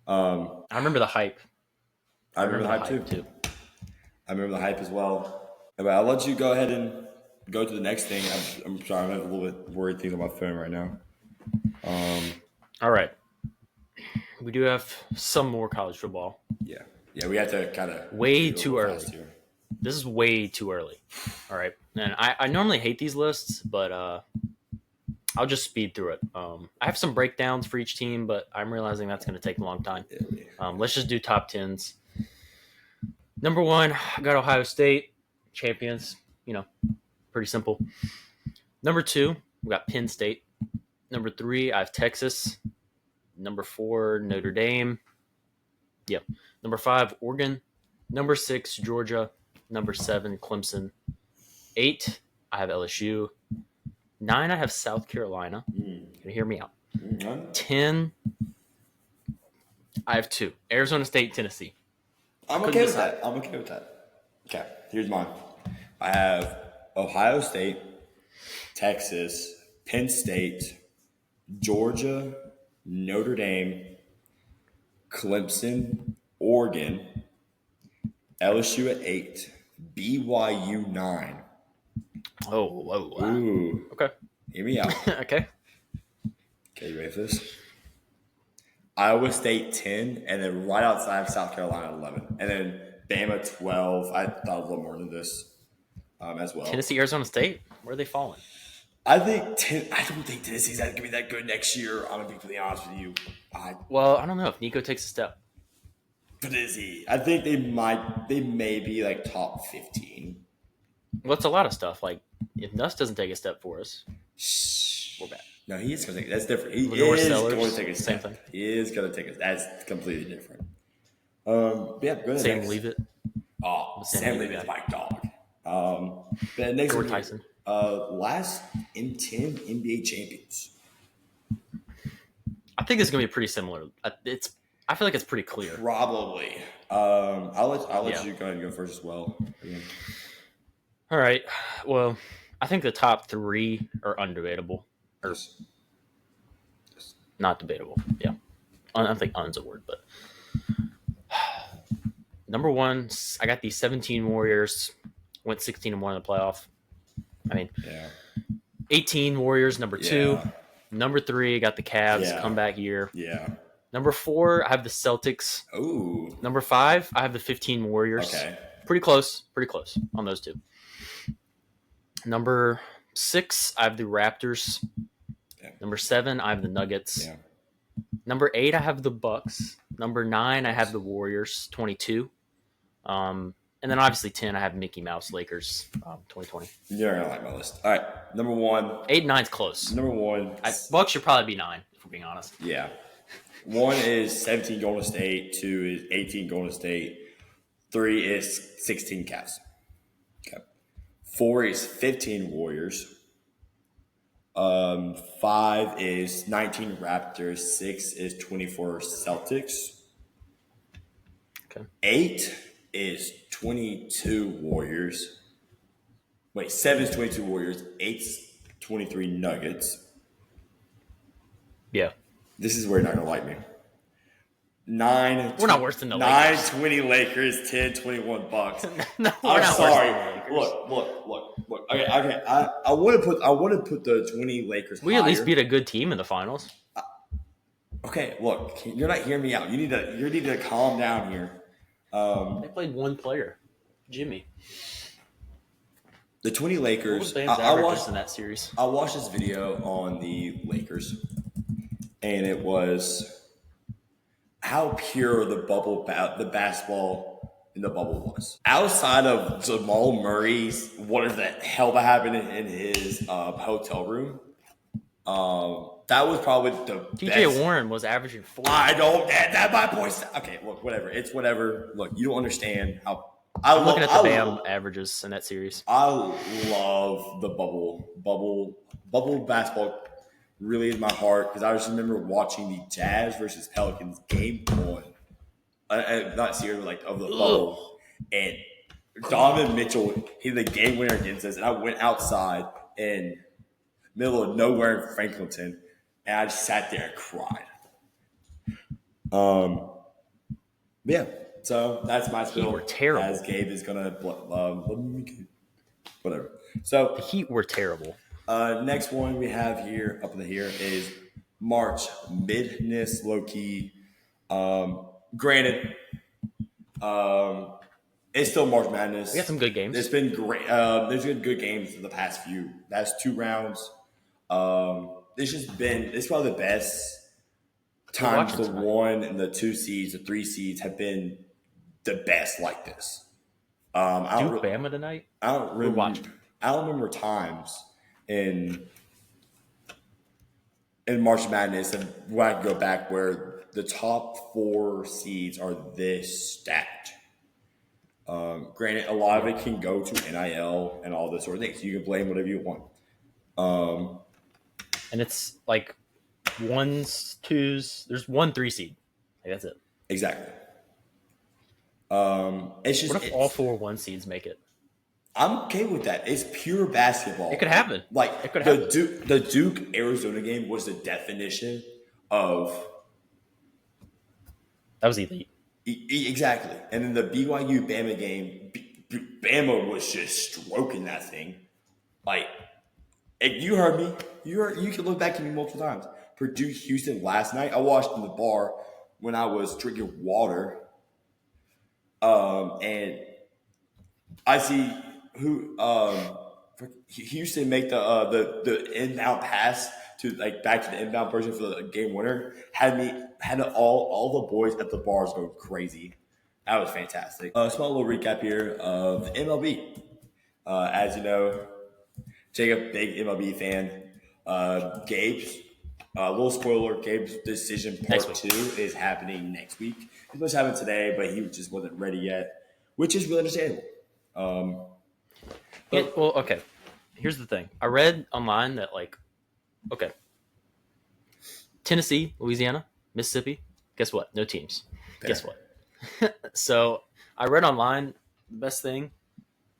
I remember the hype. I remember the hype too. I remember the hype as well. But I'll let you go ahead and go to the next thing. I'm sorry, I'm having a little bit worried things on my phone right now. All right. We do have some more college football. Yeah, we have to kind of way too early. This is way too early. All right, and I normally hate these lists, but I'll just speed through it. I have some breakdowns for each team, but I'm realizing that's going to take a long time. Let's just do top 10s. Number 1, I got Ohio State, champions. Pretty simple. Number 2, we got Penn State. Number 3, I have Texas. Number 4, Notre Dame. Yep. Number 5, Oregon. Number 6, Georgia. Number 7, Clemson. 8, I have LSU. 9, I have South Carolina. Can you hear me out? 10, I have 2. Arizona State, Tennessee. I'm okay with that. Okay, here's mine. I have Ohio State, Texas, Penn State, Georgia, Notre Dame, Clemson, Oregon, LSU at 8, BYU 9. Oh, whoa. Wow. Ooh. Okay. Hear me out. Okay. Okay, you ready for this? Iowa State 10, and then right outside of South Carolina 11. And then Bama 12. I thought a little more than this as well. Tennessee, Arizona State. Where are they falling? I don't think Tennessee's going to be that good next year. I'm going to be completely honest with you. Well, I don't know if Nico takes a step. But is he? I think they may be like top 15. Well, it's a lot of stuff. Like, if Nuss doesn't take a step for us, we're bad. No, he is going to take it. That's different. He Lenore is Sellers, going to take a same step. thing. He is going to take it. That's completely different. Yeah, go ahead. Sam Leave It. Oh, Sam Leave It is my dog. But next George Tyson. Last in 10 NBA champions. I think it's going to be pretty similar. I feel like it's pretty clear. Probably. I'll let you go ahead and go first as well. Yeah. All right. Well, I think the top 3 are undebatable. Or not debatable. Yeah. I don't think un's a word, but number 1, I got the 17 Warriors. Went 16-1 in the playoff. I mean, 18 Warriors, number 2. Number 3, I got the Cavs, comeback year. Yeah. Number 4, I have the Celtics. Ooh. Number 5, I have the 15 Warriors. Okay. Pretty close on those 2. Number 6, I have the Raptors. Yeah. Number 7, I have the Nuggets. Yeah. Number 8, I have the Bucks. Number 9, I have the Warriors, 22. And then obviously 10, I have Mickey Mouse Lakers, 2020. You're going to like my list. All right, number 1. 8 and 9's close. Number 1. Bucks should probably be 9, if we're being honest. Yeah. 1 is 17 Golden State. 2 is 18 Golden State. 3 is 16 Cavs. Okay. 4 is 15 Warriors. 5 is 19 Raptors. 6 is 24 Celtics. Okay. 8 is 22 Warriors. Wait, 7 is 22 Warriors. 8 is 23 Nuggets. Yeah. This is where you're not going to like me. 9. We're not worse than the 9, Lakers. 20 Lakers, 10, 21 Bucks. No, I'm sorry. Look. Okay. I want to put the 20 Lakers. We higher. at least beat a good team in the finals. Okay, look, you're not hearing me out. You need to calm down here. They played one player, Jimmy. The 20 Lakers. I watched in that series. I watched this video on the Lakers, and it was how pure the basketball in the bubble was. Outside of Jamal Murray's whatever the hell that happened in his hotel room, that was probably the TJ best. Warren was averaging 4. I don't. That my point. Okay, look, whatever. It's whatever. Look, you don't understand how. I'm looking at the BAM averages in that series. I love the bubble basketball. Really in my heart because I just remember watching the Jazz versus Pelicans game 1, not series, but like of the bubble, and Donovan Mitchell hit the game winner against us, and I went outside in middle of nowhere in Franklinton, and I just sat there and cried. Yeah, so that's my spiel. Heat were terrible. As Gabe is gonna whatever. So the Heat were terrible. Next one we have here up in the here is March Madness low key. Granted, it's still March Madness. We got some good games. It's been great. There's been good games in the past 2 rounds. It's probably the best times. The 1 and the 2 seeds, the 3 seeds have been the best like this. Bama tonight. I don't remember times in March Madness and where I can go back where the top 4 seeds are this stacked. Granted, a lot of it can go to NIL and all this sort of things. You can blame whatever you want. And it's like 1s, 2s. There's 1 3 seed. Like, that's it. Exactly. It's just What if all 4 1 seeds make it? I'm okay with that. It's pure basketball. It could happen. Like It could happen. The Duke Arizona game was the definition of That was elite. Exactly. And then the BYU Bama game, Bama was just stroking that thing. Like, you heard me. You can look back at me multiple times. Purdue Houston last night. I watched in the bar when I was drinking water. And I see Houston make the inbound pass to back to the inbound person for the game winner. Had all the boys at the bars go crazy. That was fantastic. Small little recap here of MLB. As you know, Jacob, big MLB fan. Gabe's little spoiler: Gabe's decision part 2 is happening next week. It was supposed to happen today, but he just wasn't ready yet, which is really understandable. Well, okay. Here's the thing. I read online that Tennessee, Louisiana, Mississippi. Guess what? No teams. Fair. Guess what? So I read online. The best thing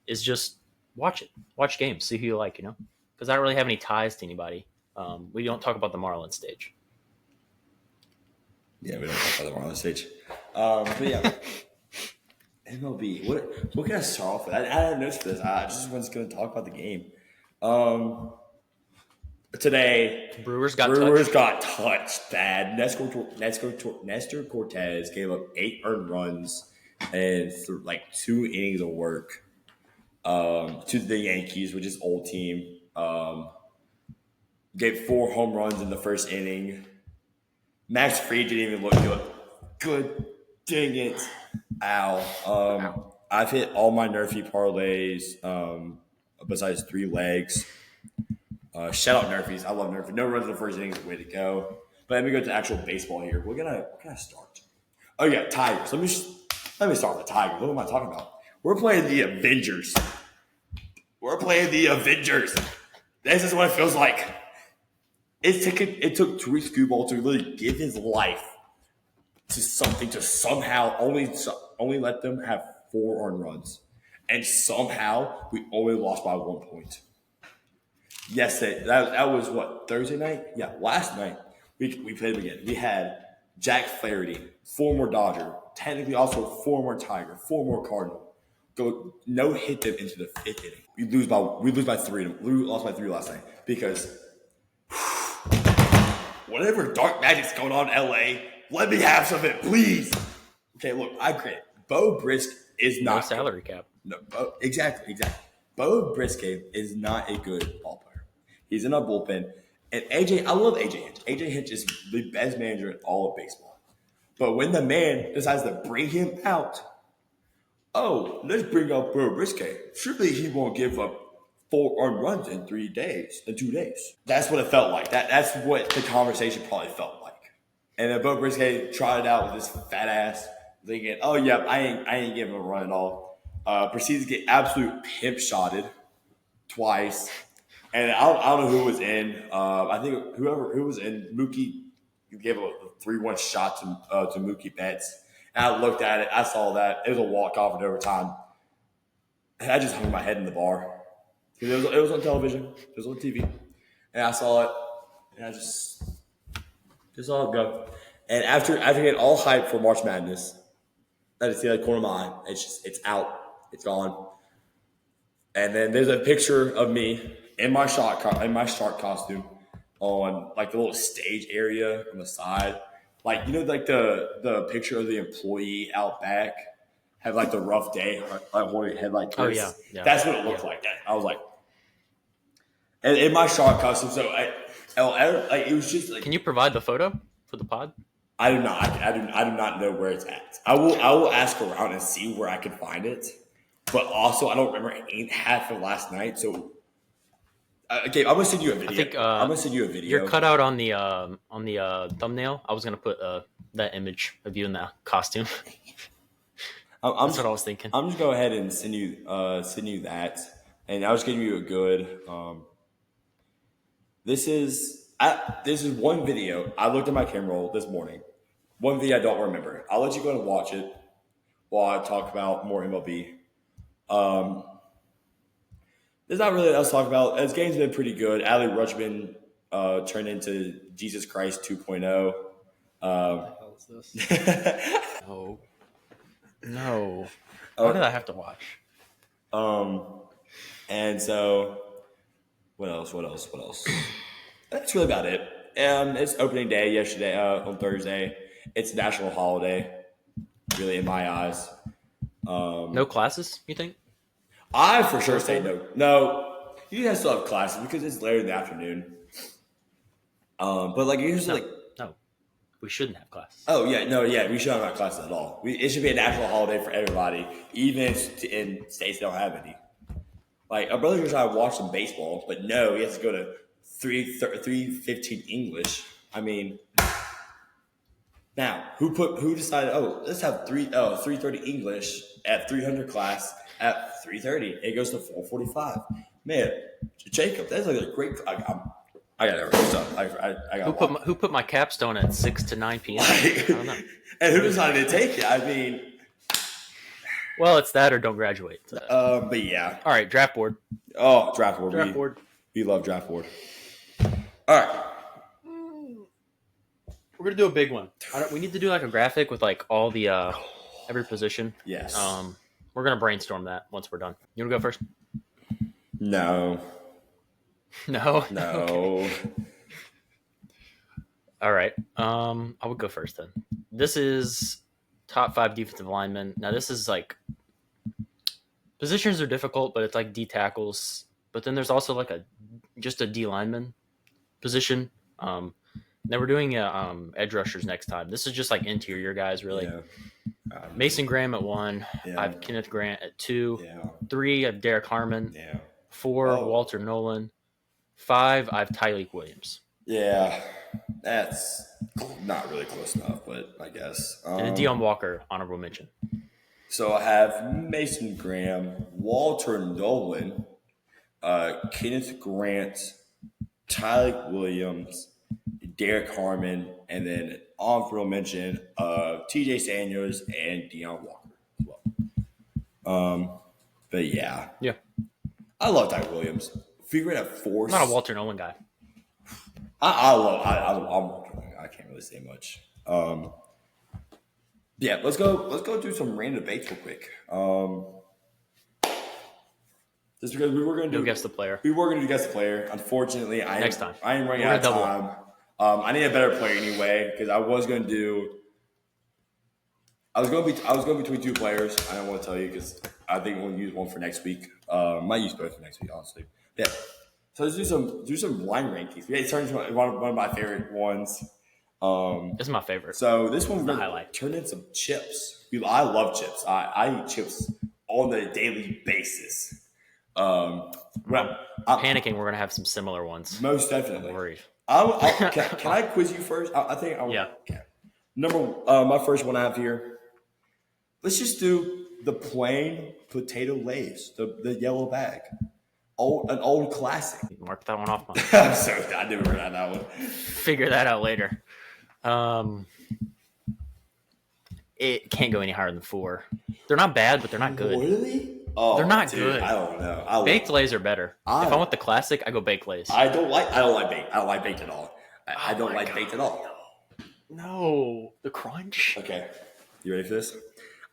is just watch it. Watch games. See who you like. Because I don't really have any ties to anybody. We don't talk about the Marlins stage. Yeah, we don't talk about the Marlins stage. But yeah. MLB. What can I start off with? I had notes for this. I just was going to talk about the game. Today, Brewers got touched bad. Nestor Cortez gave up 8 earned runs and 2 innings of work to the Yankees, which is old team. Gave 4 home runs in the first inning. Max Fried didn't even look good. Good. Dang it. Ow. I've hit all my Nerfy parlays besides 3 legs. Shout out Nerfies. I love Nerfy. No runs in the first inning is the way to go. But let me go to actual baseball here. We're gonna start. Oh yeah, Tigers. Let me start with the Tigers. What am I talking about? We're playing the Avengers. This is what it feels like. It took Tariq Skubal to really give his life to something to somehow only let them have 4 earned runs, and somehow we only lost by 1 point. Yes, that was what, Thursday night? Yeah, last night we played them again. We had Jack Flaherty, former Dodger, technically also former Tiger, former Cardinal, go hit them into the 5th inning. We lose by 3. We lost by 3 last night because whatever dark magic's going on in LA, let me have some of it, please. Okay, look, I agree. Bo Brisk is not salary cap. No, exactly. Bo Brisket is not a good ball player. He's in a bullpen. And I love AJ Hinch. AJ Hinch is the best manager in all of baseball. But when the man decides to bring him out, let's bring up Bo Brisket. Surely he won't give up 4 earned runs in 2 days. That's what it felt like. That's what the conversation probably felt like. And then Bo Brisket trotted out with his fat ass, thinking, "Oh yeah, I ain't giving him a run at all." Proceeds to get absolute pimp shotted twice, and I don't know who was in. I think who was in. Mookie gave a 3-1 shot to Mookie Betts, and I looked at it. I saw that it was a walk off in overtime, and I just hung my head in the bar. It was on television. It was on TV, and I saw it, and I just saw it go. And after getting all hyped for March Madness, I just see the corner of my eye. It's out. It's gone. And then there's a picture of me in my shark costume on the little stage area on the side. The picture of the employee out back had the rough day, holding your head like this. Oh yeah. That's what it looked like. I was like, and in my shark costume. So it was just like. Can you provide the photo for the pod? I do not. I do not know where it's at. I will ask around and see where I can find it. But also, I don't remember half of last night. So, okay, I'm gonna send you a video. I'm gonna send you a video. You're cut out on the thumbnail. I was gonna put that image of you in that costume. That's what I was thinking. I'm just go ahead and send you that, and I was giving you a good. This is one video. I looked at my camera roll this morning, One thing I don't remember. I'll let you go and watch it while I talk about more MLB. There's not really else to talk about. This game's been pretty good. Adley Rutschman turned into Jesus Christ 2.0. What the hell is this? No. Why did I have to watch? And so, what else? That's really about it. It's opening day yesterday, on Thursday. It's a national holiday, really, in my eyes. No classes, you think? I for sure say no. No, you guys still have classes because it's later in the afternoon. But like usually, No. We shouldn't have classes. Oh yeah, no, yeah, we shouldn't have classes at all. It should be a national holiday for everybody, even in states that don't have any. Like our brother was trying to watch some baseball, but no, he has to go to 3:15 English. I mean, now who decided? Oh, let's have 3:30 English at 300 class at 3:30. It goes to 4:45. Man, Jacob, that's like a great. I got it. Who put my capstone at 6 to 9 p.m.? I don't know. And who decided to take it? I mean, well, it's that or don't graduate. But yeah. All right, draft board. Oh, draft board. Draft board. We love draft board. All right. We're gonna do a big one. We need to do like a graphic with like all the every position. Yes. We're gonna brainstorm that once we're done. You wanna go first? No. No. Okay. All right. I would go first then. This is top 5 defensive linemen. Now this is like positions are difficult, but it's like D tackles. But then there's also like just a D lineman position. Then we're doing edge rushers next time. This is just like interior guys, really. Yeah. Mason Graham at 1. Yeah. I have Kenneth Grant at 2. Yeah. 3, I have Derek Harmon. Yeah. 4, Walter Nolan. 5, I have Tyleek Williams. Yeah. That's not really close enough, but I guess. And Deion Walker, honorable mention. So I have Mason Graham, Walter Nolan, Kenneth Grant, Tyleek Williams, Derek Harmon, and then honorable mention TJ Sanders and Deion Walker as well. But yeah. Yeah. I love Tyleek Williams. Figuring out force. I'm not a Walter Nolan guy. I'm Walter Nolan. I can't really say much. Yeah, let's go do some random debates real quick. Just because we were going to guess the player. We were going to guess the player. Unfortunately, next time. I am running out of time. I need a better player anyway because I was going to be between 2 players. I don't want to tell you because I think we'll use one for next week. Might use both for next week, honestly. Yeah. So let's do some line rankings. Yeah, it turns into one of my favorite ones. This is my favorite. So this one we're going to turn in some chips. I love chips. I eat chips on a daily basis. I'm panicking. We're going to have some similar ones. Most definitely. I'm worried. Can I quiz you first? I think I will. Yeah. Okay. My first one I have here. Let's just do the plain potato Lay's, the yellow bag. An old classic. Mark that one off. I'm sorry, I never heard that one. Figure that out later. It can't go any higher than 4. They're not bad, but they're not good. Really? Oh, they're not dude, good. I don't know. Baked Lays are better. If I want the classic, I go baked Lays. I don't like baked. I don't like baked at all. I don't like baked at all. No, the crunch. Okay, you ready for this?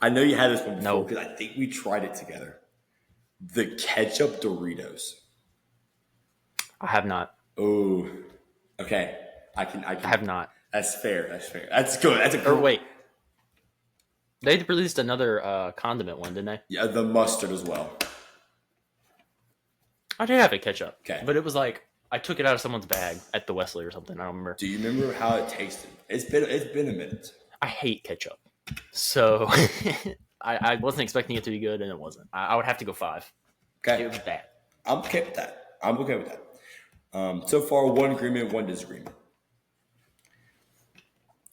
I know you had this one before No, because I think we tried it together. The ketchup Doritos. I have not. Oh, okay. I can. I have not. That's fair. That's good. That's a good. Or wait, they released another condiment one, didn't they? Yeah, the mustard as well. I did have a ketchup. Okay, but it was like I took it out of someone's bag at the Wesley or something. I don't remember. Do you remember how it tasted? It's been a minute. I hate ketchup, so I wasn't expecting it to be good, and it wasn't. I would have to go 5. Okay, it was bad. I'm okay with that. So far, one agreement, one disagreement.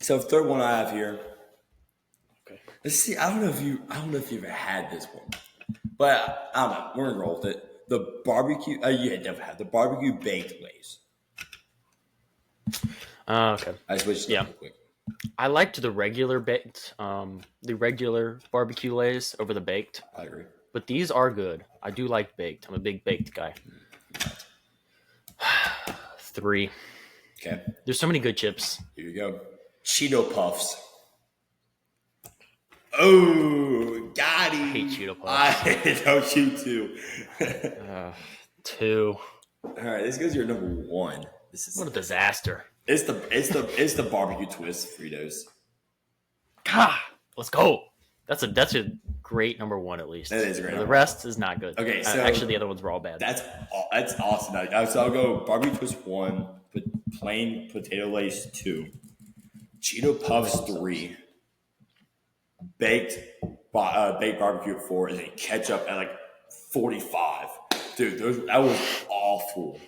So the third one I have here. Okay. Let's see. I don't know if you ever had this one, but I don't know. We're gonna roll with it. The barbecue. Yeah, definitely have the barbecue baked Lay's. Okay. I switched. Yeah. Real quick. I liked the regular baked, the regular barbecue lays over the baked, I agree. but these are good. I do like baked. I'm a big baked guy. 3. Okay. There's so many good chips. Here you go. Cheeto Puffs. Oh, got him. I hate Cheeto Puffs. I know you too. 2. All right, this goes to your number 1. This is What a disaster. it's the barbecue twist Fritos. God, let's go. That's a great number 1 at least. That is a great The number rest is not good. Okay, so actually the other ones were all bad. That's awesome. So I'll go barbecue twist 1, plain potato lace 2, Cheeto Puffs 3, baked barbecue at 4, and then ketchup at like 45. Dude, that was awful.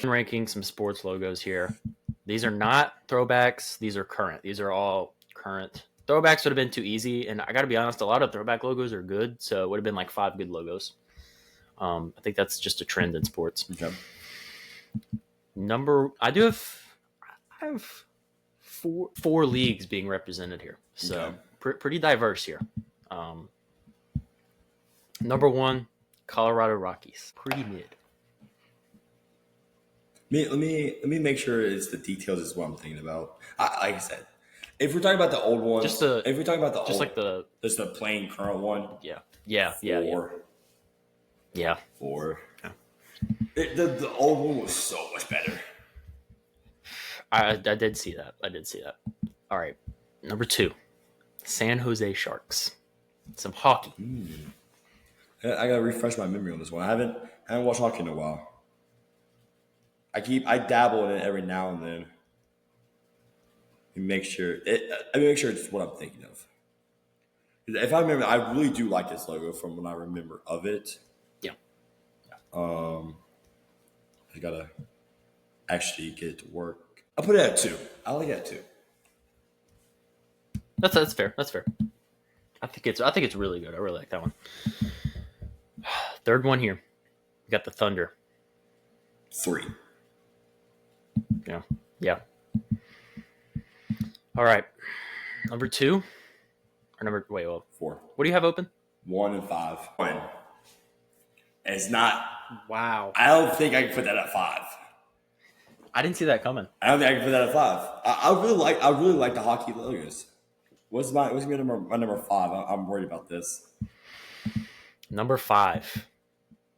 Ranking some sports logos here. These are not throwbacks. These are current. These are all current. Throwbacks would have been too easy, and I got to be honest, a lot of throwback logos are good, so it would have been like 5 good logos. I think that's just a trend in sports. Okay. I have four leagues being represented here, so pretty diverse here. Number 1, Colorado Rockies, pretty mid. Let me make sure it's the details is what I'm thinking about. Like I said, if we're talking about the old ones, just the plain current one, yeah. 4. The old one was so much better. I did see that. All right, number 2, San Jose Sharks. Some hockey. I gotta refresh my memory on this one. I haven't watched hockey in a while. I dabble in it every now and then. And make sure it's what I'm thinking of. If I remember, I really do like this logo from when I remember of it. Yeah. I gotta actually get it to work. I'll put it at 2. I like it at 2. That's fair. I think it's really good. I really like that one. Third one here. We got the Thunder. 3. Yeah. All right. Number 2 or 4. What do you have open? 1 and 5. 1. It's not. Wow. I don't think I can put that at 5. I didn't see that coming. I don't think I can put that at 5. I really like the hockey logos. What's my number 5? I'm worried about this. Number 5,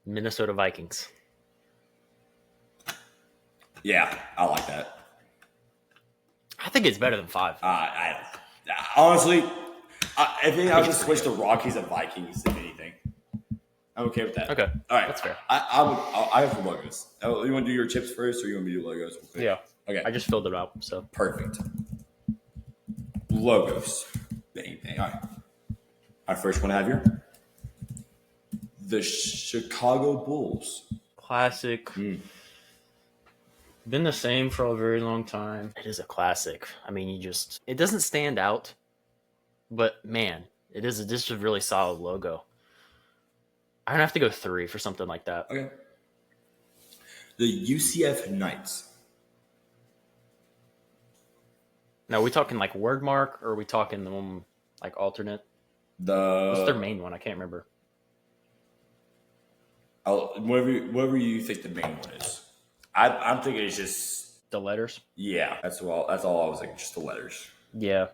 Minnesota Vikings. Yeah, I like that. I think it's better than 5. Honestly, I think I would just switch to Rockies and Vikings if anything. I'm okay with that. Okay, all right, that's fair. I have some logos. You want to do your chips first, or you want me to do logos? Yeah. Okay. I just filled it out. So perfect. Logos. Bang bang. All right. First one I have here. The Chicago Bulls. Classic. Been the same for a very long time. It is a classic. I mean, it doesn't stand out, but man, it is just a really solid logo. I'm gonna have to go 3 for something like that. Okay. The UCF Knights. Now, are we talking like word mark, or are we talking the one like alternate? What's their main one? I can't remember. Whatever you think the main one is. I'm thinking it's just the letters. Yeah, that's all I was thinking. Just the letters. Yeah,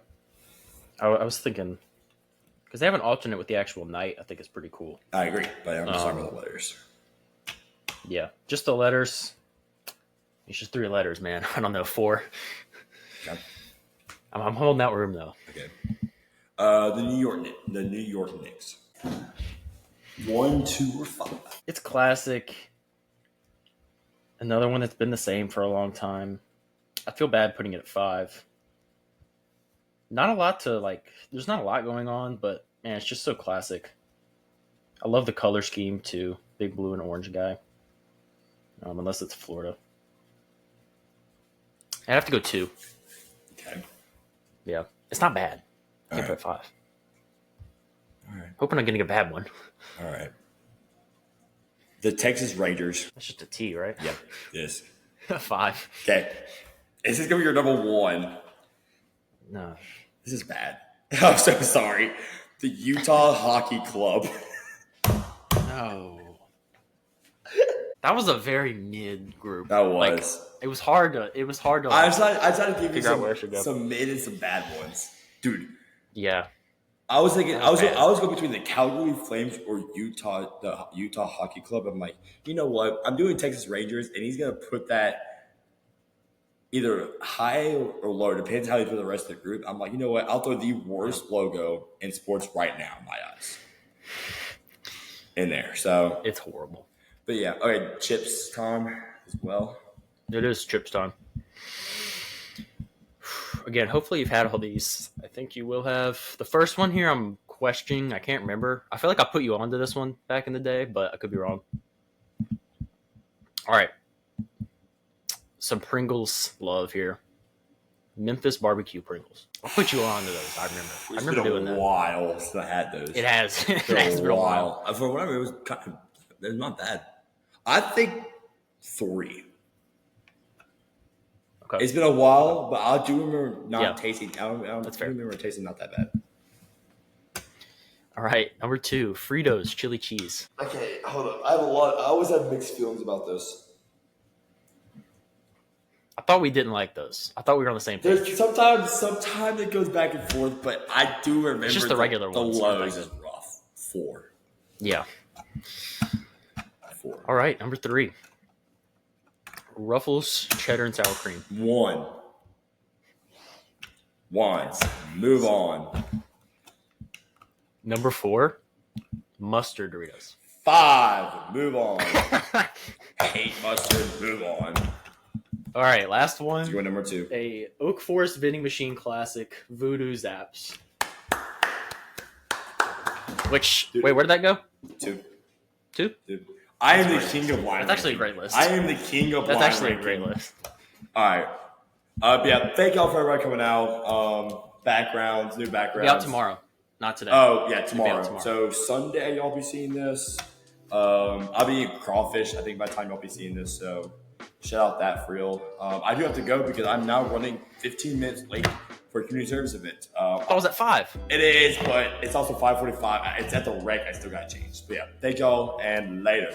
I was thinking because they have an alternate with the actual knight. I think it's pretty cool. I agree, but I'm just talking about the letters. Yeah, just the letters. It's just 3 letters, man. I don't know, 4. Okay. I'm holding out room though. Okay. The New York Knicks. 1, 2, or 5. It's classic. Another one that's been the same for a long time. I feel bad putting it at 5. Not a lot to like. There's not a lot going on, but man, it's just so classic. I love the color scheme too. Big blue and orange guy. Unless it's Florida. I have to go 2. Okay. Yeah, it's not bad. I can't put 5. All right. Hoping I'm getting a bad one. All right. The Texas Rangers. That's just a T, right? Yep. Yes. 5. Okay. This is gonna be your number 1. No. This is bad. I'm so sorry. The Utah Hockey Club. No. That was a very mid group. That was. Like, it was hard to. I tried to give you figure out where I should go. some mid and some bad ones, dude. Yeah. I was thinking. That was bad. I was going between the Calgary Flames or the Utah Hockey Club. I'm like, you know what? I'm doing Texas Rangers, and he's gonna put that either high or low. Depends how he put the rest of the group. I'm like, you know what? I'll throw the worst logo in sports right now in my eyes in there. So It's horrible. but yeah, okay, chips time as well. It is chips time. Again, hopefully you've had all these. I think you will have. The first one here, I'm questioning. I can't remember. I feel like I put you onto this one back in the day, but I could be wrong. All right. Some Pringles love here. Memphis barbecue Pringles. I'll put you on to those. I remember doing that. It's been a while since I had those. It has. It It's has been a while. For whatever, it was kind of. It's not bad. I think 3. Okay. It's been a while, but I do remember not tasting. I don't That's fair. remember tasting not that bad. All right. Number 2, Fritos chili cheese. Okay, hold on. I always have mixed feelings about this. I thought we didn't like those. I thought we were on the same page. There's sometimes it goes back and forth, but I do remember It's just the regular the ones. lows is rough. 4. Yeah. 4. All right. Number 3, Ruffles cheddar and sour cream. 1. Move on. Number 4, mustard Doritos. 5. Move on. Hate mustard. Move on. All right, last one. Let's go number 2. A Oak Forest vending machine classic, Voodoo Zaps. Which, wait, where did that go? 2. 2? I am the king of line. That's actually a great list. I am the king of line. That's actually a great ranking. list. All right. Yeah, thank y'all for everybody coming out. Backgrounds, new backgrounds. Be out tomorrow, not today. Oh, yeah, It'll be out tomorrow. So Sunday, y'all be seeing this. I'll be eating crawfish, I think, by the time y'all be seeing this. So shout out that for real. I do have to go because I'm now running 15 minutes late for a community service event. I was at 5. It is, but it's also 5:45. It's at the rec. I still got to change. But yeah, thank y'all and later.